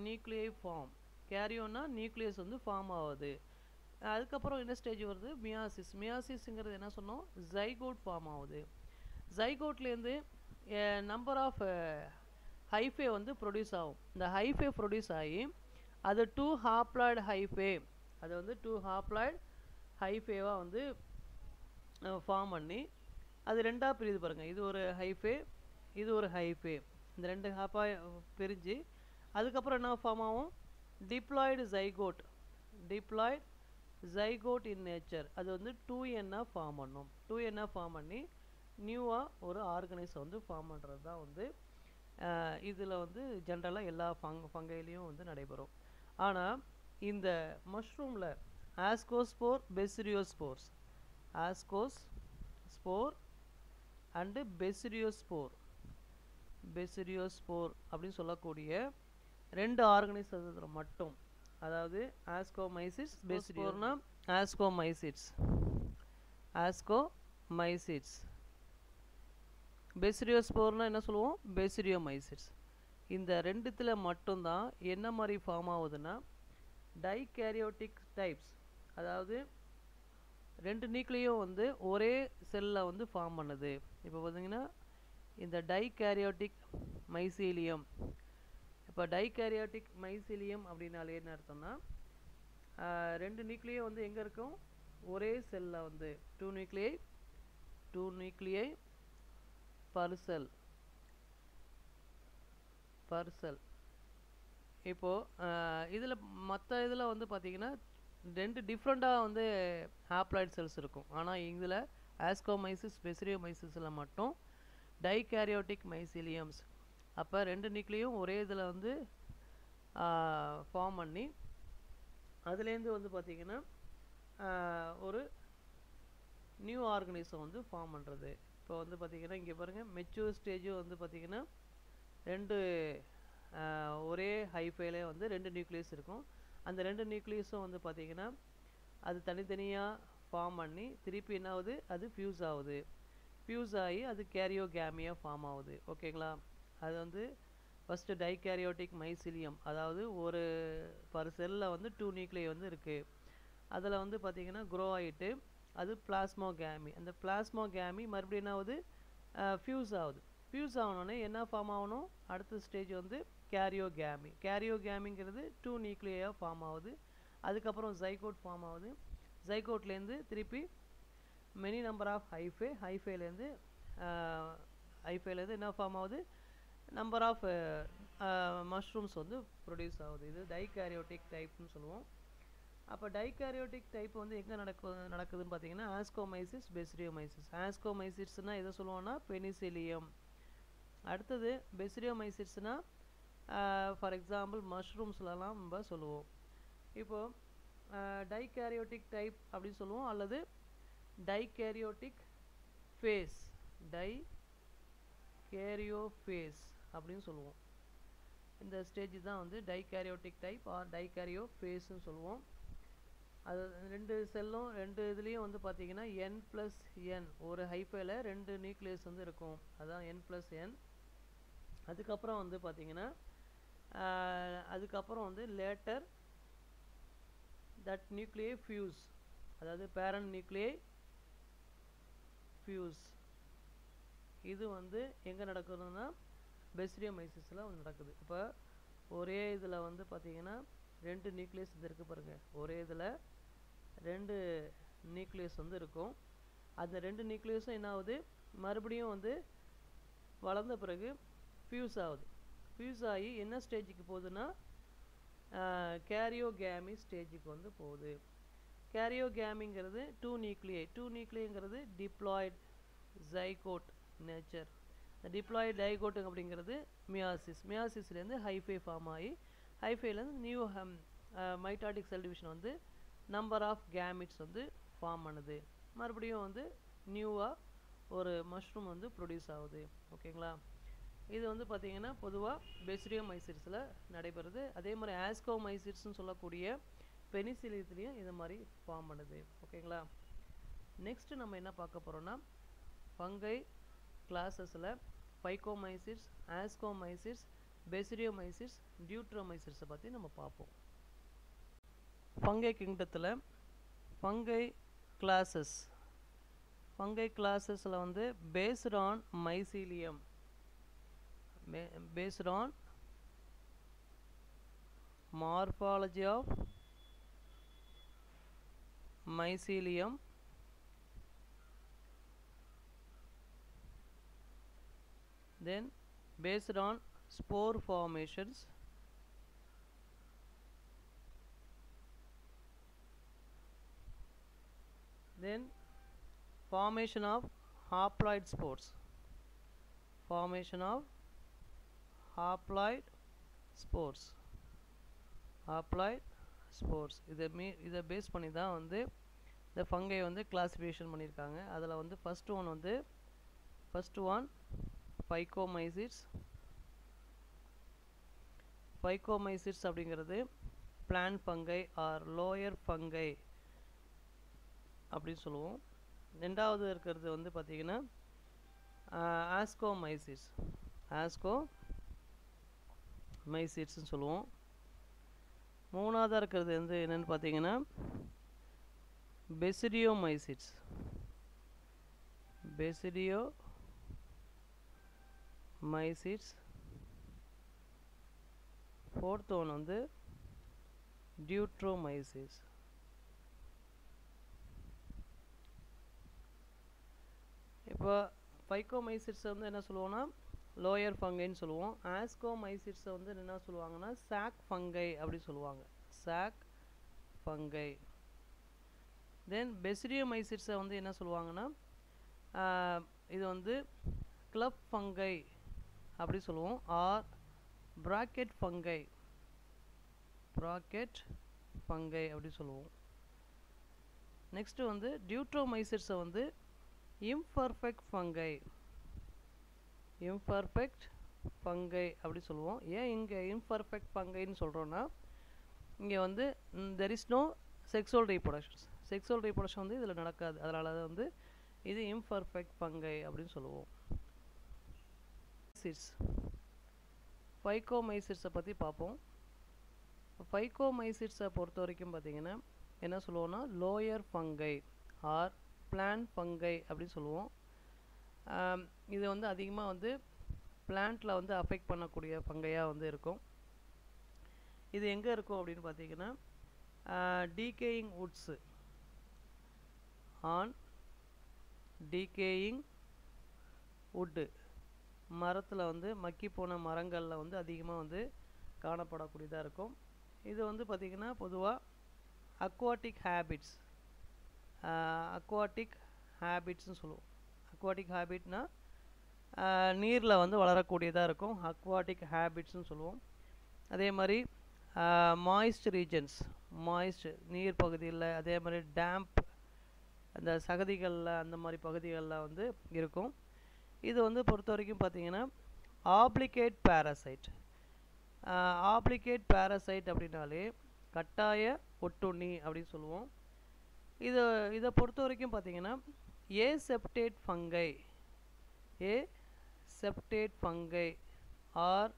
நியூக்ளியை ஃபார்ம். கேரியோனா நியூக்ளியஸ் வந்து ஃபார்ம் ஆகுது. அதுக்கப்புறம் என்ன ஸ்டேஜ் வருது, மியாசிஸ்ங்கிறது என்ன சொன்னோம், ஜைகோட் ஃபார்ம் ஆகுது. ஜைகோட்லேருந்து நம்பர் ஆஃப் ஹைஃபே வந்து ப்ரொடியூஸ் ஆகும். இந்த ஹைஃபே ப்ரொடியூஸ் ஆகி அது 2 ஹாப்ளாய்டு ஹைஃபே, அது வந்து 2 ஹாப்ளாய்டு ஹைஃபேவாக வந்து ஃபார்ம் பண்ணி அது 2ஆக பிரியுது பாருங்கள். இது ஒரு ஹைஃபே, இது ஒரு ஹைஃபே. இந்த 2 ஹாப்பாக பிரிஞ்சு அதுக்கப்புறம் என்ன ஃபார்ம் ஆகும், டிப்ளாய்டு ஜைகோட் இன் நேச்சர். அது வந்து 2N ஃபார்ம் பண்ணும். 2N ஃபார்ம் பண்ணி நியூவாக ஒரு ஆர்கனைஸை வந்து ஃபார்ம் பண்ணுறது தான் வந்து இதில் வந்து ஜென்ரலாக எல்லா ஃபங்கைலையும் வந்து நடைபெறும். ஆனால் இந்த மஷ்ரூமில் ஆஸ்கோஸ்போர் அண்டு பெசிரியோஸ்போர் அப்படின்னு சொல்லக்கூடிய 2 ஆர்கனைசத்தில் மட்டும், அதாவது ஆஸ்கோமைசிட்ஸ், பெசிரியோனா ஆஸ்கோமைசிட்ஸ், பெசிரியோஸ்போர்னால் என்ன சொல்லுவோம், பெசிரியோமைசிட்ஸ். இந்த 2த்தில் மட்டும்தான் என்ன மாதிரி ஃபார்ம் ஆகுதுன்னா டைகேரியோட்டிக் டைப்ஸ், அதாவது 2 நியூக்ளியும் வந்து ஒரே செல்லில் வந்து ஃபார்ம் பண்ணுது. இப்போ பார்த்தீங்கன்னா இந்த டைகேரியோட்டிக் மைசீலியம். இப்போ டைகேரியோட்டிக் மைசீலியம் அப்படின்னாலே என்ன அர்த்தம்னா 2 நியூக்ளியும் வந்து எங்கே இருக்கும், ஒரே செல்லில் வந்து 2 நியூக்ளியை பர் செல் இப்போது இதில் மற்ற இதில் வந்து பார்த்திங்கன்னா 2 டிஃப்ரெண்ட்டாக வந்து ஹாப்ளாய்ட் செல்ஸ் இருக்கும். ஆனால் இதில் ஆஸ்கோமைசிஸ் பெசிரியோமைசிஸில் மட்டும் டைகேரியோட்டிக் மைசீலியம்ஸ். அப்போ 2 நியூக்ளியும் ஒரே இதில் வந்து ஃபார்ம் பண்ணி அதுலேருந்து வந்து பார்த்திங்கன்னா ஒரு நியூ ஆர்கனிசம் வந்து ஃபார்ம் பண்ணுறது. இப்போ வந்து பார்த்திங்கன்னா இங்கே பாருங்கள், மெச்சூர் ஸ்டேஜும் வந்து பார்த்திங்கன்னா 2 ஒரே ஹைஃபைலே வந்து 2 நியூக்ளியஸ் இருக்கும். அந்த 2 நியூக்ளியஸும் வந்து பார்த்திங்கன்னா அது தனித்தனியாக ஃபார்ம் பண்ணி திருப்பி என்ன ஆகுது, அது ஃபியூஸ் ஆகுது. ஃபியூஸ் ஆகி அது கேரியோகேமியாக ஃபார்ம் ஆகுது. ஓகேங்களா? அது வந்து ஃபஸ்ட்டு டைகேரியோட்டிக் மைசீலியம், அதாவது ஒரு பர் செல்லில் வந்து 2 நியூக்ளியை வந்து இருக்குது. அதில் வந்து பார்த்திங்கன்னா க்ரோ ஆகிட்டு அது பிளாஸ்மோகேமி. அந்த பிளாஸ்மோகேமி மறுபடியும் என்ன ஆகுது, ஃபியூஸ் ஆகுது. ஃபியூஸ் ஆகணுன்னே என்ன ஃபார்ம் ஆகணும், அடுத்த ஸ்டேஜ் வந்து கேரியோகேமி. கேரியோகேமிங்கிறது 2 நியூக்ளியாக ஃபார்ம் ஆகுது. அதுக்கப்புறம் ஜைகோட் ஃபார்ம் ஆகுது. ஜைகோட்லேருந்து திருப்பி மெனி நம்பர் ஆஃப் ஹைஃபைலேருந்து என்ன ஃபார்ம் ஆகுது, நம்பர் ஆஃப் மஷ்ரூம்ஸ் வந்து ப்ரொடியூஸ் ஆகுது. இது டைகேரியோட்டிக் டைப்னு சொல்லுவோம். அப்போ டைகேரியோட்டிக் டைப் வந்து எங்கே நடக்குதுன்னு பார்த்தீங்கன்னா ஆஸ்கோமைசிஸ் பெசிரியோமைசிஸ். ஆஸ்கோமைசிஸ்னால் எதை சொல்லுவோம்னா பெனிசிலியம். அடுத்தது பெசிரியோமைசிஸ்னால் ஃபார் எக்ஸாம்பிள் மஷ்ரூம்ஸ்லலாம் நம்ம சொல்லுவோம். இப்போது டைகேரியோட்டிக் டைப் அப்படின்னு சொல்லுவோம், அல்லது டைகேரியோட்டிக் ஃபேஸ் அப்படின்னு சொல்லுவோம். இந்த ஸ்டேஜ் தான் வந்து டைகேரியோட்டிக் டைப் ஆர் டைகேரியோ ஃபேஸ்ன்னு சொல்லுவோம். அது 2 செல்லும் 2 இதுலேயும் வந்து பார்த்திங்கன்னா n+n ஒரு ஹைஃபைல 2 நியூக்ளியஸ் வந்து இருக்கும். அதுதான் n+n. அதுக்கப்புறம் வந்து பார்த்திங்கன்னா அதுக்கப்புறம் வந்து லேட்டர் தட் நியூக்ளியை ஃபியூஸ், அதாவது பேரண்ட் நியூக்ளியை ஃபியூஸ். இது வந்து எங்கே நடக்குதுன்னா பெசிரியோமைசிஸில் வந்து நடக்குது. இப்போ ஒரே இதில் வந்து பார்த்திங்கன்னா 2 நியூக்ளியஸ் இது இருக்குது பாருங்கள். ஒரே இதில் 2 நியூக்ளியஸ் வந்து இருக்கும். அந்த 2 நியூக்ளியஸும் என்ன ஆகுது, மறுபடியும் வந்து வளர்ந்த பிறகு ஃபியூஸ் ஆகுது. ஃபியூஸ் ஆகி என்ன ஸ்டேஜுக்கு போகுதுன்னா கேரியோகேமி ஸ்டேஜுக்கு வந்து போகுது. கேரியோகேமிங்கிறது 2 நியூக்ளியங்கிறது டிப்ளாய்டு ஜைகோட் நேச்சர். இந்த டிப்ளாய்டு டைகோட் அப்படிங்கிறது மியாசிஸ்லேருந்து ஹைஃபை ஃபார்ம் ஆகி ஹைஃபைலேருந்து நியூ மைட்டாட்டிக் செல் டிவிஷன் வந்து நம்பர் ஆஃப் கேமிட்ஸ் வந்து ஃபார்ம் பண்ணுது. மறுபடியும் வந்து நியூவாக ஒரு மஷ்ரூம் வந்து ப்ரொடியூஸ் ஆகுது. ஓகேங்களா? இது வந்து பார்த்திங்கன்னா பொதுவாக பெசிரியோமைசிஸில் நடைபெறுது. அதே மாதிரி ஆஸ்கோமைசிஸ்ன்னு சொல்லக்கூடிய பெனிசிலியத்துலேயும் இது மாதிரி ஃபார்ம் பண்ணுது. ஓகேங்களா? நெக்ஸ்ட்டு நம்ம என்ன பார்க்க போகிறோன்னா ஃபங்கை கிளாஸஸில் ஃபைகோமைசிஸ், ஆஸ்கோமைசிஸ், பெசிரியோமைசிஸ், டியூட்ரோமைசிஸை பற்றி நம்ம பார்ப்போம். ஃபங்கை கிங்டத்தில் ஃபங்கை கிளாஸஸில் வந்து based on mycelium, based on morphology of mycelium, then based on spore formations, then formation of haploid spores, haploid spores. இதை பேஸ் பண்ணி தான் வந்து இந்த ஃபங்கை வந்து கிளாசிஃபிகேஷன் பண்ணியிருக்காங்க. அதில் வந்து ஃபஸ்ட் ஒன் ஃபைகோமைசிஸ் அப்படிங்கிறது plant fungi R lower fungi அப்படின்னு சொல்லுவோம். ரெண்டாவது இருக்கிறது வந்து பார்த்திங்கன்னா ஆஸ்கோமைசிஸ்ன்னு சொல்லுவோம். மூணாவதாக இருக்கிறது வந்து என்னென்னு பார்த்தீங்கன்னா பெசிரியோமைசிஸ். ஃபோர்த் ஒன் வந்து டியூட்ரோமைசிஸ். இப்போ ஃபைக்கோமைசிட்ஸை வந்து என்ன சொல்லுவோம்னா லோயர் ஃபங்கைன்னு சொல்லுவோம். ஆஸ்கோமைசிட்ஸை வந்து என்ன சொல்லுவாங்கன்னா சாக் ஃபங்கை அப்படி சொல்லுவாங்க. Chalk fungi. தென் பெசிடியோமைசிட்ஸை வந்து என்ன சொல்லுவாங்கன்னா இது வந்து கிளப் ஃபங்கை அப்படி சொல்லுவோம். ஆர் பிராக்கெட் ஃபங்கை அப்படி சொல்லுவோம். நெக்ஸ்ட்டு வந்து டியூட்ரோமைசிட்ஸை வந்து இம்பர்ஃபெக்ட் ஃபங்கை அப்படி சொல்லுவோம். ஏன் இங்கே இம்பர்ஃபெக்ட் ஃபங்கைன்னு சொல்கிறோன்னா இங்கே வந்து there is no sexual reproduction வந்து இதில் நடக்காது. அதனால் அதை வந்து இது இம்பர்ஃபெக்ட் ஃபங்கை அப்படின்னு சொல்லுவோம். ஃபைக்கோமைசிட்ஸை பற்றி பார்ப்போம். ஃபைக்கோமைசிட்ஸை பொறுத்த வரைக்கும் பார்த்திங்கன்னா என்ன சொல்லுவோம்னா lower fungi R plant fungi அப்படி சொல்லுவோம். இது வந்து அதிகமாக வந்து பிளான்ட்டில் வந்து அஃபெக்ட் பண்ணக்கூடிய ஃபங்கையாக வந்து இருக்கும். இது எங்கே இருக்கும் அப்படின்னு பார்த்தீங்கன்னா decaying woods on decaying wood மரத்தில் வந்து மக்கி போன மரங்களில் வந்து அதிகமாக வந்து காணப்படக்கூடியதாக இருக்கும். இது வந்து பார்த்திங்கன்னா பொதுவாக அக்வாட்டிக் ஹேபிட்ஸ்னு சொல்லுவோம். அக்வாட்டிக் ஹேபிட்னா நீரில் வந்து வளரக்கூடியதாக இருக்கும். அக்வாட்டிக் ஹேபிட்ஸ்னு சொல்லுவோம். அதே மாதிரி மாய்ஸ்ட் ரீஜன்ஸ் நீர் பகுதியில், அதே மாதிரி டேம்ப் அந்த சகதிகளில் அந்த மாதிரி பகுதிகளில் வந்து இருக்கும். இது வந்து பொறுத்த வரைக்கும் பார்த்திங்கன்னா ஆப்ளிகேட் பேரசைட் அப்படின்னாலே கட்டாய ஒட்டுண்ணி அப்படின்னு சொல்லுவோம். இதை பொறுத்த வரைக்கும் பார்த்திங்கன்னா aseptate fungi R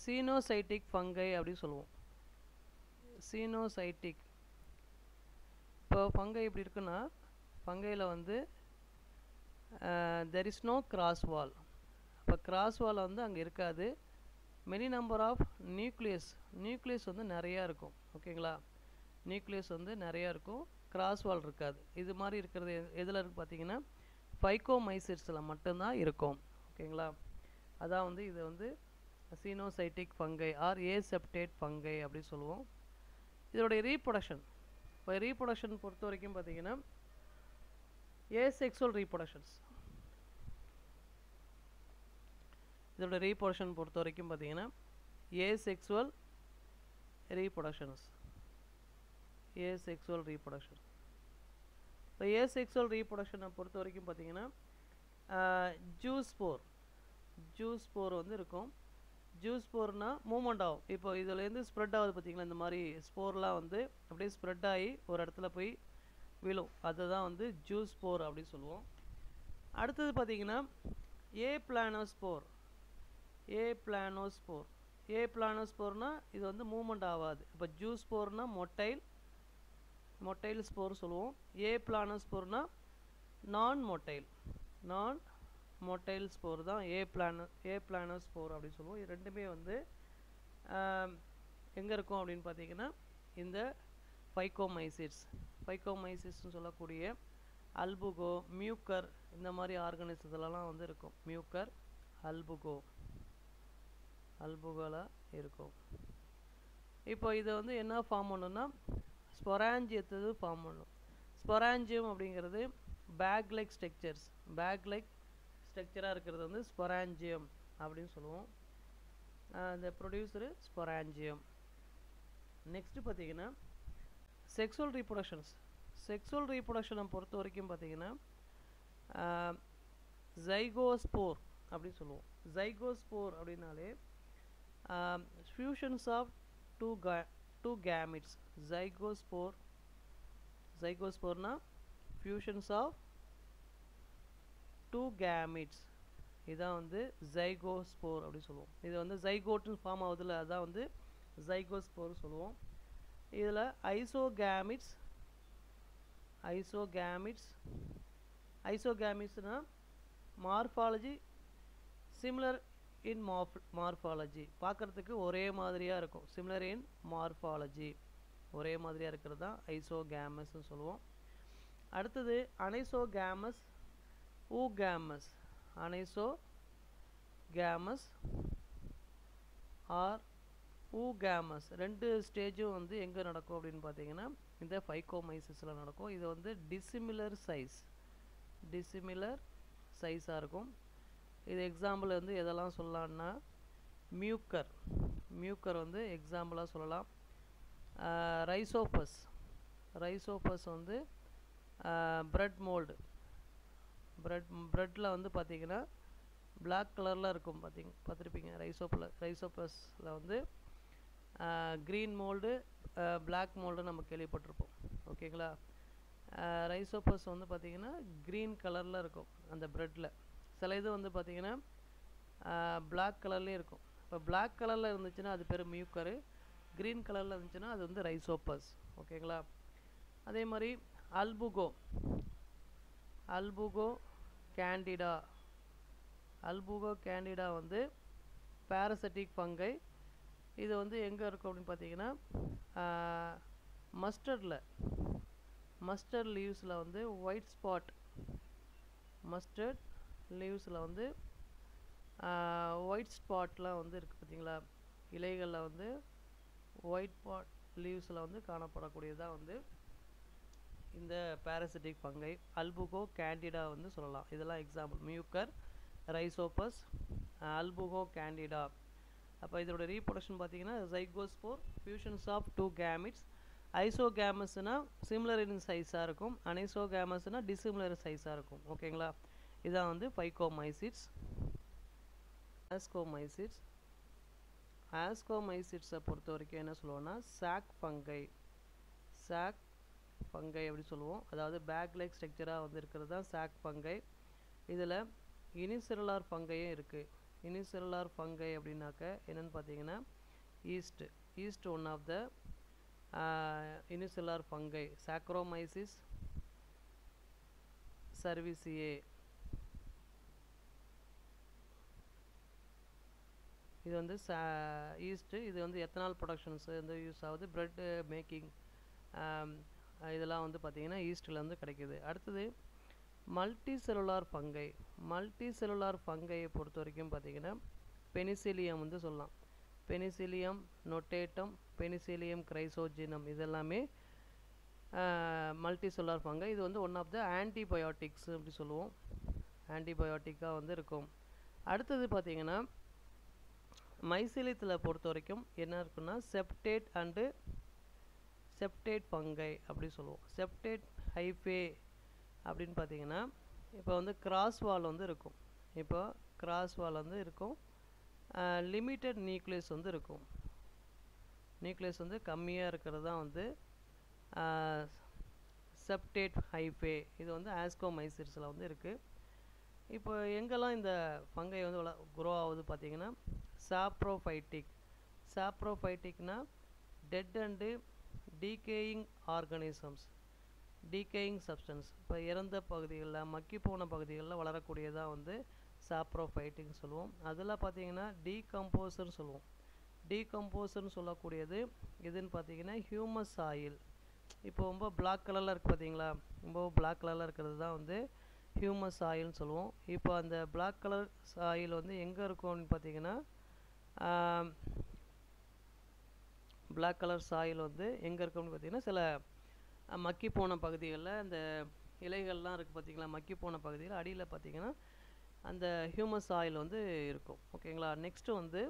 coenocytic fungi அப்படின்னு சொல்லுவோம். சீனோசைட்டிக். இப்போ ஃபங்கை எப்படி இருக்குன்னா ஃபங்கையில் வந்து தெர் இஸ் நோ கிராஸ் வால். அப்போ கிராஸ் வால் வந்து அங்கே இருக்காது. மெனி நம்பர் ஆஃப் நியூக்ளியஸ் வந்து நிறையா இருக்கும். ஓகேங்களா, நியூக்ளியஸ் வந்து நிறையா இருக்கும், கிராஸ் வால் இருக்காது. இது மாதிரி இருக்கிறது எதில் இருக்குது பார்த்தீங்கன்னா ஃபைக்கோமைசிட்ஸில் மட்டும்தான் இருக்கும். ஓகேங்களா, அதான் வந்து இது வந்து coenocytic fungi R aseptate fungi அப்படின்னு சொல்லுவோம். இதோடைய ரீப்ரொடக்ஷன் பொறுத்த வரைக்கும் பார்த்தீங்கன்னா ஏசெக்சுவல் ரீப்ரொடக்ஷன்ஸ். இதோட ரீப்ரொடக்ஷன் பொறுத்த வரைக்கும் பார்த்தீங்கன்னா ஏசெக்சுவல் ரீப்ரொடக்ஷன். இப்போ ஏசெக்சுவல் ரீப்ரொடக்ஷனை பொறுத்த வரைக்கும் பார்த்தீங்கன்னா ஜூஸ்போர் வந்து இருக்கும். ஜூஸ்போர்னா மூமெண்ட் ஆகும். இப்போ இதுலேருந்து ஸ்ப்ரெட் ஆகுது பார்த்தீங்களா, இந்த மாதிரி ஸ்போர்லாம் வந்து அப்படியே ஸ்ப்ரெட் ஆகி ஒரு இடத்துல போய் விழும். அதுதான் வந்து ஜூஸ்போர் அப்படின்னு சொல்லுவோம். அடுத்தது பார்த்தீங்கன்னா ஏ பிளானோஸ்போர்னா இது வந்து மூமெண்ட் ஆகாது. இப்போ ஜூஸ்போர்னா மொட்டைல் ஸ்போர் சொல்லுவோம். ஏ பிளானோஸ்போர்னா நான் மொட்டைல் ஸ்போர் தான் ஏ பிளானோஸ்போர் அப்படின்னு சொல்லுவோம். இது ரெண்டுமே வந்து எங்கே இருக்கும் அப்படின்னு பார்த்தீங்கன்னா இந்த ஃபைக்கோமைசிட்ஸ்னு சொல்லக்கூடிய அல்புகோ, மியூக்கர் இந்த மாதிரி ஆர்கனிசத்துலலாம் வந்து இருக்கும். மியூக்கர், அல்புகோல இருக்கும். இப்போ இதை வந்து என்ன ஃபார்ம் பண்ணணும்னா ஸ்பொராஞ்சியத்தை ஃபார்ம் பண்ணும். ஸ்பொராஞ்சியம் அப்படிங்கிறது பேக் லைக் ஸ்ட்ரக்சராக இருக்கிறது வந்து ஸ்பொராஞ்சியம் அப்படின்னு சொல்லுவோம். அந்த ப்ரொடியூசரு ஸ்பொராஞ்சியம். நெக்ஸ்ட்டு பார்த்தீங்கன்னா செக்ஸுவல் ரீப்ரொடக்ஷனை பொறுத்த வரைக்கும் பார்த்தீங்கன்னா ஜைகோஸ்போர் அப்படின்னு சொல்லுவோம். ஜைகோஸ்போர் அப்படின்னாலே ஃபியூஷன்ஸ் ஆஃப் டூ கேமிட்ஸ். ஜைகோஸ்போர்னா ஃபியூஷன்ஸ் ஆஃப் டூ கேமிட்ஸ். இதான் வந்து ஜைகோஸ்போர் அப்படின்னு சொல்லுவோம். இது வந்து ஜைகோட்னு ஃபார்ம் ஆகுதுல, அதான் வந்து ஜைகோஸ்போர் சொல்லுவோம். இதில் ஐசோகேமிட்ஸ்னா மார்ஃபாலஜி சிமிலர் இன் மார்ஃபாலஜி. பார்க்குறதுக்கு ஒரே மாதிரியாக இருக்கும். சிமிலர் இன் மார்ஃபாலஜி, ஒரே மாதிரியாக இருக்கிறது தான் ஐசோகேமஸ்ன்னு சொல்லுவோம். அடுத்தது அனைசோகேமஸ் oogamous, அனைசோகேமஸ் ஆர் oogamous ரெண்டு ஸ்டேஜும் வந்து எங்கே நடக்கும் அப்படின்னு பார்த்தீங்கன்னா இந்த ஃபைகோமைசிஸில் நடக்கும். இது வந்து டிசிமிலர் சைஸாக இருக்கும். இது எக்ஸாம்பிள் வந்து எதெல்லாம் சொல்லலாம்னா மியூக்கர் வந்து எக்ஸாம்பிளாக சொல்லலாம். ரைசோபஸ் வந்து பிரெட் மோல்டு, பிரெட்டில் வந்து பார்த்திங்கன்னா பிளாக் கலரில் இருக்கும், பார்த்துருப்பீங்க. ரைசோபஸில் வந்து க்ரீன் மோல்டு, பிளாக் மோல்டு நம்ம கேள்விப்பட்டிருப்போம். ஓகேங்களா. ரைசோபஸ் வந்து பார்த்திங்கன்னா க்ரீன் கலரில் இருக்கும் அந்த ப்ரெட்டில். சில இது வந்து பார்த்திங்கன்னா பிளாக் கலர்லேயும் இருக்கும். இப்போ பிளாக் கலரில் இருந்துச்சுன்னா அது பேர் மியூக்கரு, க்ரீன் கலரில் இருந்துச்சுன்னா அது வந்து ரைசோபஸ். ஓகேங்களா. அதே மாதிரி அல்புகோ கேண்டிடா வந்து பாரசைட்டிக் ஃபங்கை. இது வந்து எங்கே இருக்கும் அப்படின்னு பார்த்தீங்கன்னா மஸ்டர்ட் லீவ்ஸில் வந்து மஸ்டர்ட் லீவ்ஸில் வந்து ஒயிட் ஸ்பாட்லாம் வந்து இருக்குது பார்த்தீங்களா. இலைகளில் வந்து ஒயிட் ஸ்பாட் லீவ்ஸில் வந்து காணப்படக்கூடியதாக வந்து இந்த பாரசைட்டிக் ஃபங்கை அல்புகோ கேண்டிடா வந்து சொல்லலாம். இதெல்லாம் example. Mucor, Rhizopus, Albugo Candida. அப்போ இதோட ரீப்ரொடக்ஷன் பார்த்தீங்கன்னா ஜைகோஸ்போர், ஃபியூஷன்ஸ் ஆஃப் 2 கேமிட்ஸ். ஐசோகேமஸ்னா சிமிலர் இன் சைஸாக இருக்கும், அனைசோகேமஸ்னா டிசிமிலர் சைஸாக இருக்கும். ஓகேங்களா. இதான் வந்து ஃபைகோமைசிட்ஸ். ஆஸ்கோமைசிட்ஸை பொறுத்த வரைக்கும் என்ன சொல்லுவோம்னா சாக் ஃபங்கை அப்படி சொல்லுவோம். அதாவது பேக் லைக் ஸ்ட்ரக்சராக வந்து இருக்கிறது தான் சாக் ஃபங்கை. இதில் யூனிசெல்லுலார் ஃபங்கையும் இருக்குது. யூனிசெல்லுலார் ஃபங்கை அப்படின்னாக்க என்னென்னு பார்த்தீங்கன்னா yeast one of the unicellular fungi. Saccharomyces cerevisiae, இது வந்து ஈஸ்ட்டு. இது வந்து எத்தனால் ப்ரொடக்ஷன்ஸ் வந்து யூஸ் ஆகுது, பிரெட் மேக்கிங், இதெல்லாம் வந்து பார்த்திங்கன்னா ஈஸ்ட்டில் வந்து கிடைக்கிது. அடுத்தது மல்டி செல்லுலார் ஃபங்கையை பொறுத்த வரைக்கும் பார்த்திங்கன்னா பெனிசிலியம் வந்து சொல்லலாம். பெனிசிலியம் நொட்டேட்டம், பெனிசிலியம் கிரைசோஜினம், இதெல்லாமே மல்டி செல்லுலார் ஃபங்கை. இது வந்து ஒன் ஆஃப் த ஆன்டிபயோட்டிக்ஸ் அப்படி சொல்லுவோம், ஆன்டிபயோட்டிக்காக வந்து இருக்கும். அடுத்தது பார்த்திங்கன்னா மைசிலியத்தில் பொறுத்த வரைக்கும் என்ன இருக்குன்னா செப்டேட் ஃபங்கை அப்படி சொல்லுவோம். செப்டேட் ஹைஃபே அப்படின்னு பார்த்தீங்கன்னா இப்போ வந்து கிராஸ் வால் வந்து இருக்கும். லிமிட்டட் நியூக்ளியஸ் வந்து இருக்கும். நியூக்ளியஸ் வந்து கம்மியாக இருக்கிறது தான் வந்து செப்டேட் ஹைஃபே. இது வந்து ஆஸ்கோமைசிட்ஸில் வந்து இருக்குது. இப்போ எங்கெல்லாம் இந்த ஃபங்கை வந்து க்ரோ ஆகுது பார்த்தீங்கன்னா சாப்ரோஃபைட்டிக்னா dead and decaying organisms, decaying substance, இப்போ இறந்த பகுதிகளில் மக்கி போன பகுதிகளில் வளரக்கூடியதாக வந்து சாப்ரோஃபைட்டிக்னு சொல்லுவோம். அதில் பார்த்தீங்கன்னா டீகம்போசர்னு சொல்லுவோம். டீகம்போசர்னு சொல்லக்கூடியது எதுன்னு பார்த்தீங்கன்னா ஹியூமஸ் ஆயில். இப்போ ரொம்ப பிளாக் கலரில் இருக்குது பார்த்தீங்களா, ரொம்ப பிளாக் கலரில் இருக்கிறது தான் வந்து ஹியூமஸ் ஆயில்னு சொல்லுவோம். இப்போ அந்த பிளாக் கலர் ஆயில் வந்து எங்கே இருக்கும் அப்படின்னு பார்த்தீங்கன்னா பிளாக் கலர் சாயில் வந்து எங்கே இருக்குன்னு பார்த்தீங்கன்னா சில மக்கி போன பகுதிகளில் அந்த இலைகள்லாம் இருக்குது பார்த்தீங்களா, மக்கி போன பகுதியில் அடியில் பார்த்தீங்கன்னா அந்த ஹியூமஸ் ஆயில் வந்து இருக்கும். ஓகேங்களா. நெக்ஸ்ட்டு வந்து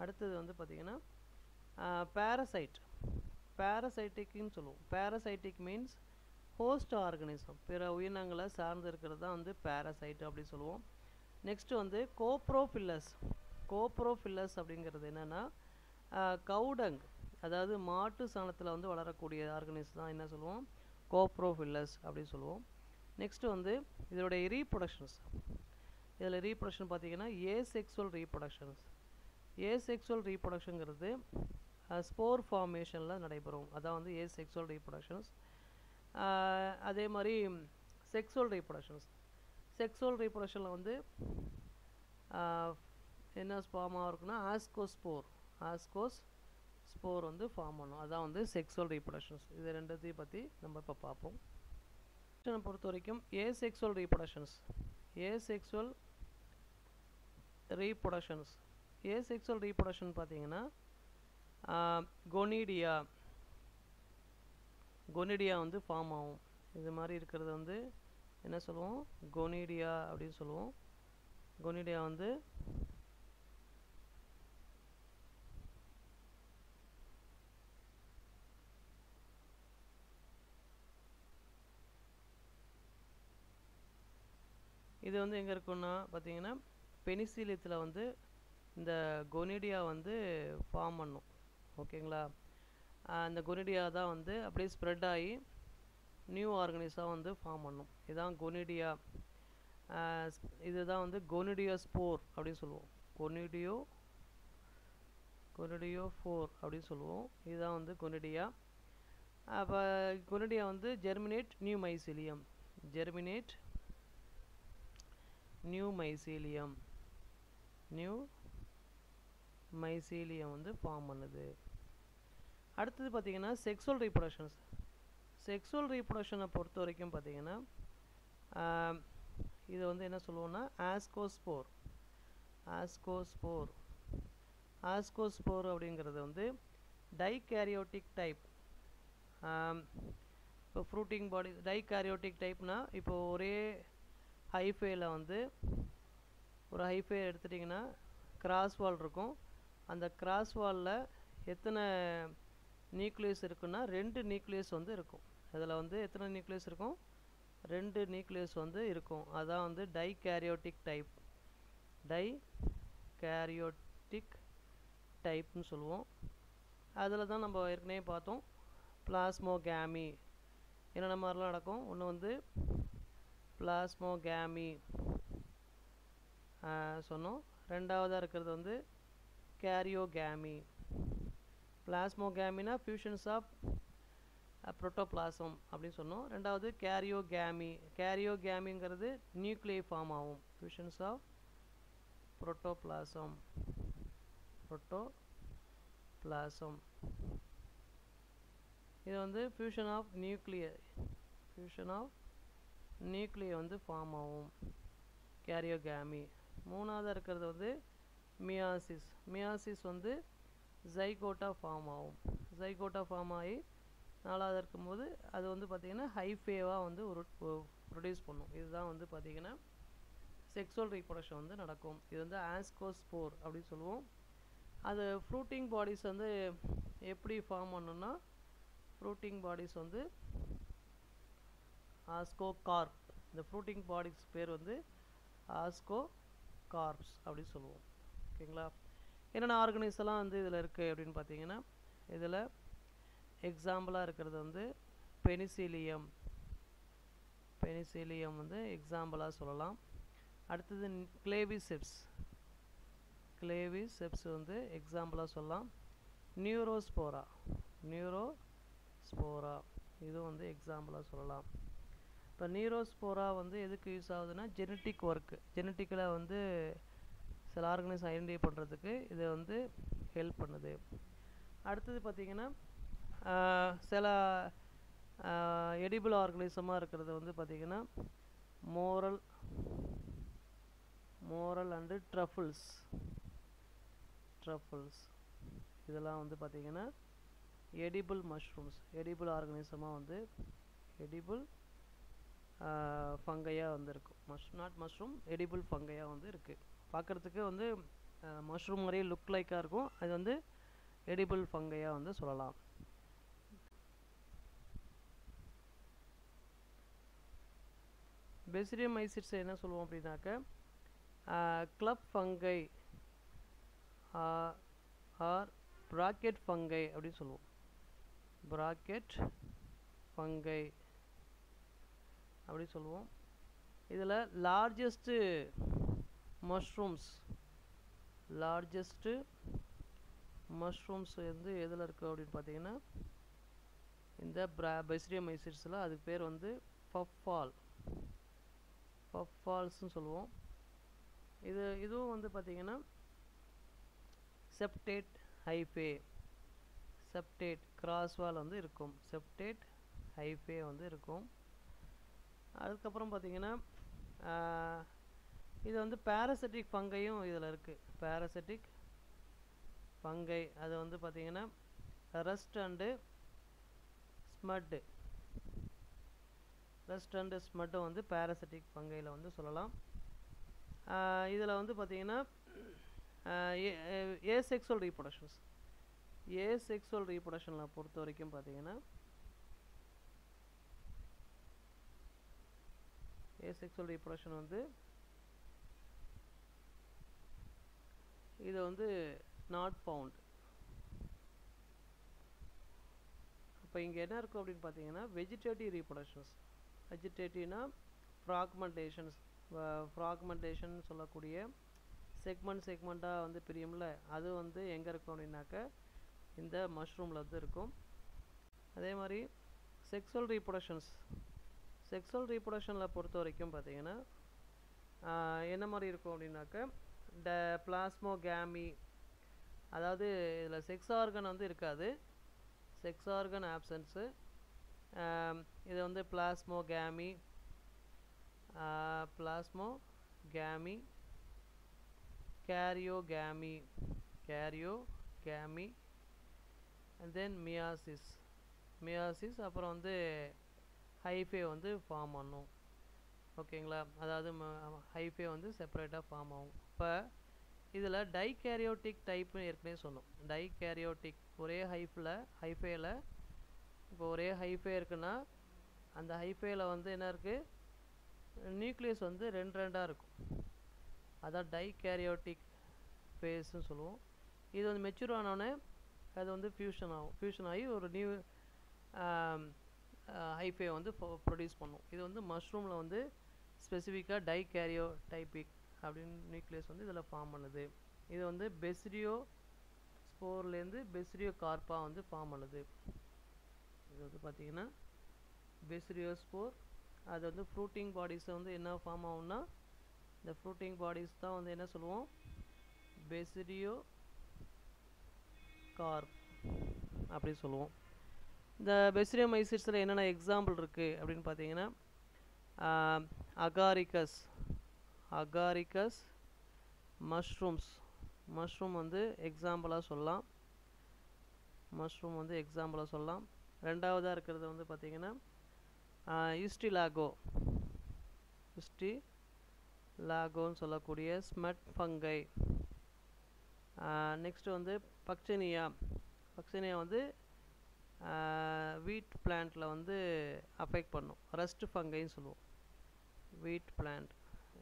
அடுத்தது வந்து பார்த்திங்கன்னா பேரசைட்டிக்னு சொல்லுவோம். பேரசைட்டிக் மீன்ஸ் ஹோஸ்ட் ஆர்கனிசம், பிற உயிரினங்களை சார்ந்து இருக்கிறது தான் வந்து பேரசைட் அப்படி சொல்லுவோம். நெக்ஸ்ட்டு வந்து கோப்ரோஃபில்லஸ் அப்படிங்கிறது என்னென்னா கவுடங், அதாவது மாட்டு சாணத்தில் வந்து வளரக்கூடிய ஆர்கனிசம் தான் என்ன சொல்லுவோம் கோப்ரோஃபில்லஸ் அப்படி சொல்லுவோம். நெக்ஸ்ட்டு வந்து இதோடைய ரீப்ரொடக்ஷன்ஸ். இதில் ரீப்ரொடக்ஷன் பார்த்திங்கன்னா ஏசெக்சுவல் ரீப்ரொடக்ஷனுங்கிறது ஸ்போர் ஃபார்மேஷனில் நடைபெறும். அதான் வந்து ஏசெக்சுவல் ரீப்ரொடக்ஷன்ஸ். அதே மாதிரி செக்ஸுவல் ரீப்ரொடக்ஷனில் வந்து என்ன ஃபார்மாக இருக்குன்னா ஆஸ்கோஸ்போர் ஸ்போர் வந்து ஃபார்ம் பண்ணும். அதான் வந்து செக்ஸுவல் ரீப்ரொடக்ஷன்ஸ். இது ரெண்டுத்தையும் பற்றி நம்ம இப்போ பார்ப்போம். பொறுத்த வரைக்கும் asexual reproductions. Asexual reproductions asexual reproduction பார்த்தீங்கன்னா கொனிடியா வந்து ஃபார்ம் ஆகும். இது மாதிரி இருக்கிறது வந்து என்ன சொல்லுவோம்? கொனிடியா அப்படின்னு சொல்லுவோம். கொனிடியா வந்து இது வந்து எங்கே இருக்குன்னா பார்த்தீங்கன்னா பெனிசிலியத்தில் வந்து இந்த கொனிடியா வந்து ஃபார்ம் பண்ணும். ஓகேங்களா? அந்த கொனிடியா தான் வந்து அப்படியே ஸ்ப்ரெட் ஆகி நியூ ஆர்கனிஸாக வந்து ஃபார்ம் பண்ணும். இதுதான் கொனிடியா. இதுதான் வந்து கொனிடியோஸ்போர் அப்படின்னு சொல்லுவோம். கொனிடியோஃபோர் அப்படின்னு சொல்லுவோம். இதுதான் வந்து கொனிடியா. அப்போ கொனிடியா வந்து ஜெர்மினேட் நியூ மைசீலியம் வந்து ஃபார்ம் பண்ணுது. அடுத்தது பார்த்தீங்கன்னா செக்ஸுவல் ரீப்ரொடக்ஷனை பொறுத்த வரைக்கும் பார்த்தீங்கன்னா இது வந்து என்ன சொல்லுவோம்னா ஆஸ்கோஸ்போர் அப்படிங்கிறது வந்து டைகேரியோட்டிக் டைப். இப்போ ஃப்ரூட்டிங் பாடி டைகேரியோட்டிக் டைப்னா இப்போ ஒரே ஹைஃபேல வந்து ஒரு ஹைஃபே எடுத்துட்டிங்கன்னா கிராஸ் வால் இருக்கும். அந்த கிராஸ் வாலில் எத்தனை நியூக்ளியஸ் இருக்குன்னா 2 நியூக்ளியஸ் வந்து இருக்கும். அதில் வந்து எத்தனை நியூக்ளியஸ் இருக்கும்? 2 நியூக்ளியஸ் வந்து இருக்கும். அதான் வந்து டைகேரியோட்டிக் டைப்னு சொல்லுவோம். அதில் தான் நம்ம ஏற்கனவே பார்த்தோம் பிளாஸ்மோகேமி என்னென்ன மாதிரிலாம் நடக்கும். ஒன்று வந்து பிளாஸ்மோகேமி சொன்னோம். ரெண்டாவதாக இருக்கிறது வந்து கேரியோகேமி. பிளாஸ்மோகேமினா ஃபியூஷன்ஸ் ஆஃப் புரோட்டோபிளாசம் அப்படின்னு சொன்னோம். ரெண்டாவது கேரியோகேமிங்கிறது நியூக்ளியை ஃபார்ம் ஆகும். ஃபியூஷன்ஸ் ஆஃப் புரோட்டோபிளாசம் இது வந்து ஃபியூஷன் ஆஃப் நியூக்ளியை வந்து ஃபார்ம் ஆகும் கேரியோகேமி. மூணாவதாக இருக்கிறது வந்து மியாசிஸ் வந்து ஜைகோட்டா ஃபார்ம் ஆகி நாலாவது இருக்கும்போது அது வந்து பார்த்திங்கன்னா ஹைஃபேவாக வந்து ப்ரொடியூஸ் பண்ணும். இதுதான் வந்து பார்த்திங்கன்னா செக்ஸுவல் ரீப்ரொடக்ஷன் வந்து நடக்கும். இது வந்து ஆஸ்கோஸ்போர் அப்படின்னு சொல்லுவோம். அது ஃப்ரூட்டிங் பாடிஸ் வந்து எப்படி ஃபார்ம் பண்ணணும்னா ஃப்ரூட்டிங் பாடிஸ் வந்து ஆஸ்கோகார்ப். இந்த ஃப்ரூட்டிங் பாடிஸ் பேர் வந்து ஆஸ்கோகார்ப்ஸ் அப்படின்னு சொல்லுவோம். ஓகேங்களா? என்னென்ன ஆர்கனைஸ் எல்லாம் வந்து இதில் இருக்குது அப்படின்னு பார்த்தீங்கன்னா இதில் எக்ஸாம்பிளாக இருக்கிறது வந்து பெனிசிலியம் வந்து எக்ஸாம்பிளாக சொல்லலாம். அடுத்தது கிளேவிசெப்ஸ் வந்து எக்ஸாம்பிளாக சொல்லலாம். நியூரோஸ்போரா இது வந்து எக்ஸாம்பிளாக சொல்லலாம். இப்போ நியூரோஸ்போரா வந்து எதுக்கு யூஸ் ஆகுதுன்னா ஜெனட்டிக்கில் வந்து சில ஆர்கனைஸ் ஐடென்டிஃபை பண்ணுறதுக்கு இதை வந்து ஹெல்ப் பண்ணுது. அடுத்தது பார்த்திங்கன்னா சில எடிபிள் ஆர்கனிசமாக இருக்கிறது வந்து பார்த்திங்கன்னா மோரல் அண்டு ட்ரஃபிள்ஸ் இதெல்லாம் வந்து பார்த்திங்கன்னா எடிபிள் ஆர்கனிசமாக வந்து எடிபிள் ஃபங்கையாக வந்து இருக்கும். எடிபிள் ஃபங்கையாக வந்து இருக்குது. பார்க்குறதுக்கு வந்து மஷ்ரூம் மாதிரியே லுக் லைக்காக இருக்கும். அது வந்து எடிபிள் ஃபங்கையாக வந்து சொல்லலாம். பெசிடியம் மைசிட்ஸ் என்ன சொல்லுவோம் அப்படின்னாக்க club fungi R bracket fungi அப்படின்னு சொல்லுவோம். அப்படி சொல்லுவோம். இதில் லார்ஜஸ்ட்டு மஷ்ரூம்ஸ் வந்து எதில் இருக்குது அப்படின்னு பார்த்தீங்கன்னா இந்த பெசிடியம் மைசிட்ஸில் அதுக்கு பேர் வந்து பஃபால்ஸ்னு சொல்லுவோம். இதுவும் வந்து பார்த்திங்கன்னா செப்டேட் ஹைஃபே செப்டேட் கிராஸ்வால் வந்து இருக்கும், செப்டேட் ஹைஃபே வந்து இருக்கும். அதுக்கப்புறம் பார்த்தீங்கன்னா இது வந்து பேராசிட்டிக் ஃபங்கையும் இதில் இருக்குது. பேராசிட்டிக் ஃபங்கை அது வந்து பார்த்தீங்கன்னா ரஸ்ட் அண்டு ஸ்மட்டு, ரஸ்ட் அண்டு ஸ்மட்டும் வந்து பேராசிட்டிக் ஃபங்கையில் வந்து சொல்லலாம். இதில் வந்து பார்த்தீங்கன்னா ஏசெக்சுவல் ரீப்ரொடக்ஷன்ஸ், ஏசெக்சுவல் ரீப்ரொடக்ஷனில் பொறுத்த வரைக்கும் பார்த்தீங்கன்னா ஏசெக்சுவல் ரீப்ரொடக்ஷன் வந்து இது வந்து நாட் ஃபவுண்ட். இப்போ இங்கே என்ன இருக்கும் அப்படின்னு பார்த்தீங்கன்னா வெஜிடேட்டிவ் ரீப்ரொடக்ஷன்ஸ். வெஜிடேட்டிவ்னா ஃப்ராக்மெண்டேஷன்ஸ், ஃப்ராக்மெண்டேஷன் சொல்லக்கூடிய செக்மெண்ட்டாக வந்து பிரியும்ல, அது வந்து எங்கே இருக்கும் அப்படின்னாக்க இந்த மஷ்ரூமில் வந்து இருக்கும். அதே மாதிரி செக்ஸுவல் ரீப்ரொடக்ஷன்ஸ், செக்ஸுவல் ரீப்ரொடக்ஷனில் பொறுத்த வரைக்கும் பார்த்தீங்கன்னா என்ன மாதிரி இருக்கும் அப்படின்னாக்க பிளாஸ்மோகேமி, அதாவது இதில் செக்ஸ் ஆர்கன் வந்து இருக்காது, செக்ஸ் ஆர்கன் ஆப்சன்ஸு. இது வந்து பிளாஸ்மோகேமி, கேரியோகேமி அண்ட் தென் மியாசிஸ், அப்புறம் வந்து ஹைஃபே வந்து ஃபார்ம் பண்ணும். ஓகேங்களா, அதாவது ஹைஃபே வந்து செப்பரேட்டாக ஃபார்ம் ஆகும். இப்போ இதில் டைகேரியோட்டிக் டைப்னு ஏற்கனவே சொன்னோம். டைகேரியோட்டிக் ஒரே ஹைஃபேல இப்போ ஒரே ஹைஃபே இருக்குன்னா அந்த ஹைஃபேல வந்து என்ன இருக்குது, நியூக்ளியஸ் வந்து ரெண்டாக இருக்கும், அதான் டைகேரியோட்டிக் ஃபேஸ்ன்னு சொல்லுவோம். இது வந்து மெச்சூர் ஆனோடனே அது வந்து ஃபியூஷன் ஆகி ஒரு நியூ ஹைஃபே வந்து ப்ரொடியூஸ் பண்ணும். இது வந்து மஷ்ரூமில் வந்து ஸ்பெசிஃபிக்காக டைகேரியோடைபிக் அப்படின்னு நியூக்ளியஸ் வந்து இதில் ஃபார்ம் பண்ணுது. இது வந்து பெசிரியோ ஸ்போர்லேருந்து பெசிரியோ கார்பா வந்து ஃபார்ம் பண்ணுது. இது வந்து பார்த்திங்கன்னா பெசிரியோ ஸ்போர், அது வந்து ஃப்ரூட்டிங் பாடிஸை வந்து என்ன ஃபார்ம் ஆகும்னா இந்த ஃப்ரூட்டிங் பாடிஸ் தான் வந்து என்ன சொல்லுவோம், பெசிரியோ கார்ப் அப்படி சொல்லுவோம். இந்த பெசிரியோமைசிட்ஸில் என்னென்ன எக்ஸாம்பிள் இருக்குது அப்படின்னு பார்த்தீங்கன்னா அகாரிகஸ் மஷ்ரூம் வந்து எக்ஸாம்பிளாக சொல்லலாம். ரெண்டாவதாக இருக்கிறது வந்து பார்த்திங்கன்னா யூஸ்டிலாகோன்னு சொல்லக்கூடிய ஸ்மட் ஃபங்கை. நெக்ஸ்ட்டு வந்து பக்சேனியா வந்து வீட் பிளான்ட்டில் வந்து அஃபெக்ட் பண்ணும், ரஸ்ட் ஃபங்கைன்னு சொல்லுவோம். வீட் பிளான்ட்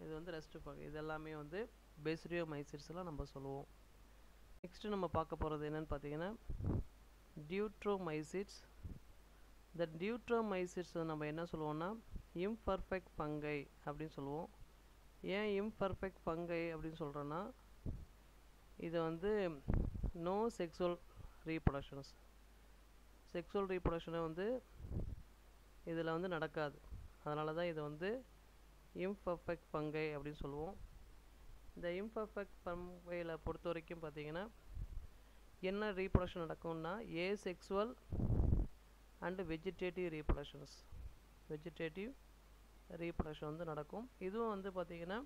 இது வந்து ரஸ்ட் ஃபங்கை. இது எல்லாமே வந்து பெசிரியோமைசிட்ஸ்லாம் நம்ம சொல்லுவோம். நெக்ஸ்ட்டு நம்ம பார்க்க போகிறது என்னென்னு பார்த்தீங்கன்னா டியூட்ரோமைசிட்ஸ். இந்த டியூட்ரோமைசிட்ஸ் நம்ம என்ன சொல்லுவோம்னா இம்பர்ஃபெக்ட் ஃபங்கை அப்படின்னு சொல்லுவோம். ஏன் இம்பர்ஃபெக்ட் ஃபங்கை அப்படின்னு சொல்கிறோன்னா இது வந்து நோ செக்ஸுவல் ரீப்ரொடக்ஷனை வந்து இதில் வந்து நடக்காது. அதனால தான் இது வந்து இம்பர்ஃபெக்ட் ஃபங்கை அப்படின்னு சொல்லுவோம். இந்த இம்பர்ஃபெக்ட் ஃபங்கையில் பொறுத்த வரைக்கும் பார்த்திங்கன்னா என்ன ரீப்ரொடக்ஷன் நடக்கும்னா ஏசெக்சுவல் அண்டு வெஜிடேட்டிவ் ரீப்ரொடக்ஷன் வந்து நடக்கும். இதுவும் வந்து பார்த்திங்கன்னா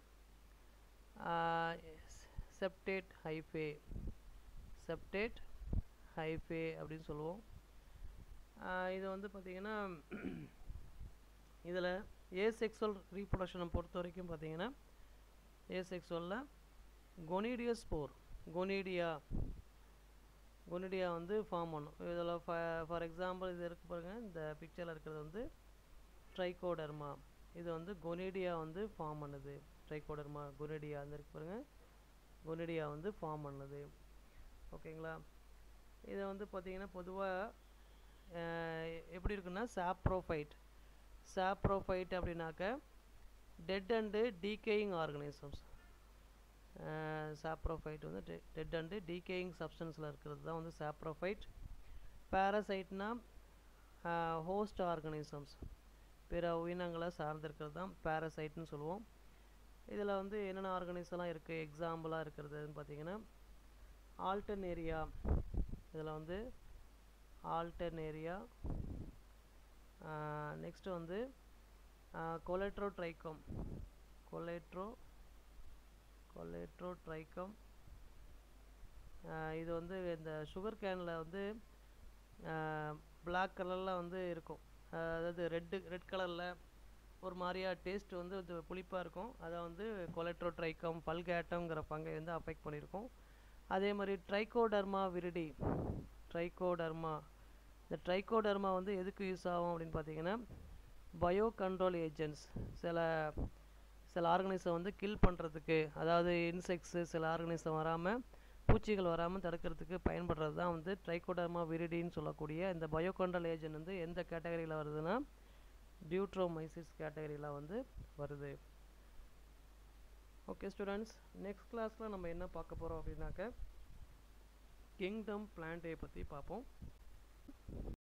செப்டேட் ஹைஃபே அப்படின்னு சொல்லுவோம். இது வந்து பார்த்திங்கன்னா இதில் ஏசெக்சுவல் ரீப்ரொடக்ஷனை பொறுத்த வரைக்கும் பார்த்திங்கன்னா ஏசெக்சுவலில் கொனிடியா வந்து ஃபார்ம் பண்ணும். இதில் ஃபார் எக்ஸாம்பிள் இது இருக்குது பாருங்கள், இந்த பிக்சரில் இருக்கிறது வந்து ட்ரைகோடர்மா. இது வந்து கொனிடியா வந்து ஃபார்ம் பண்ணுது. ட்ரைகோடர்மா கொனிடியா அந்த இருக்கு பாருங்கள், கொனிடியா வந்து ஃபார்ம் பண்ணுது. ஓகேங்களா, இதை வந்து பார்த்திங்கன்னா பொதுவாக எப்படி இருக்குன்னா சாப்ரோஃபைட் அப்படின்னாக்க dead and decaying organisms. Saprophyte வந்து டெட் அண்டு டீகேயிங் சப்ஸ்டன்ஸில் இருக்கிறது தான் வந்து சாப்ரோஃபைட். பேரசைட்னா ஹோஸ்ட் ஆர்கனிசம்ஸ், பிற உயிரினங்களை சார்ந்திருக்கிறது தான் பேரசைட்னு சொல்லுவோம். இதில் வந்து என்னென்ன ஆர்கனிசம்லாம் இருக்குது எக்ஸாம்பிளாக இருக்கிறதுன்னு பார்த்தீங்கன்னா ஆல்டர்னேரியா, இதில் வந்து ஆல்டர்னேரியா. நெக்ஸ்ட் வந்து கொலெட்ரோட்ரைக்கம். கொலெட்ரோட்ரைக்கம் இது வந்து இந்த சுகர் கேனில் வந்து பிளாக் கலரில் வந்து இருக்கும். அதாவது ரெட் கலரில் ஒரு மாதிரியா டேஸ்ட் வந்து இது புளிப்பாக இருக்கும். அதை வந்து கொலெட்ரோட்ரைக்கம் பல்கேட்டம்ங்கிற பங்கை வந்து அஃபெக்ட் பண்ணியிருக்கும். அதே மாதிரி ட்ரைகோடர்மா விரிடி. இந்த ட்ரைகோடர்மா வந்து எதுக்கு யூஸ் ஆகும் அப்படின்னு பார்த்தீங்கன்னா, பயோ கண்ட்ரோல் ஏஜென்ட்ஸ் சில ஆர்கனைசம் வந்து கில் பண்ணுறதுக்கு, அதாவது இன்செக்ட்ஸு சில ஆர்கனைசம் வராமல், பூச்சிகள் வராமல் தடுக்கிறதுக்கு பயன்படுறது தான் வந்து ட்ரைகோடர்மா விரிடின்னு சொல்லக்கூடிய இந்த பயோ கண்ட்ரோல் ஏஜென்ட் வந்து எந்த கேட்டகரியில் வருதுன்னா டியூட்ரோமைசிஸ் கேட்டகரியில் வந்து வருது. ஓகே ஸ்டூடெண்ட்ஸ், நெக்ஸ்ட் கிளாஸில் நம்ம என்ன பார்க்க போகிறோம் அப்படின்னாக்க கிங்டம் பிளான்ட்டை பற்றி பார்ப்போம்.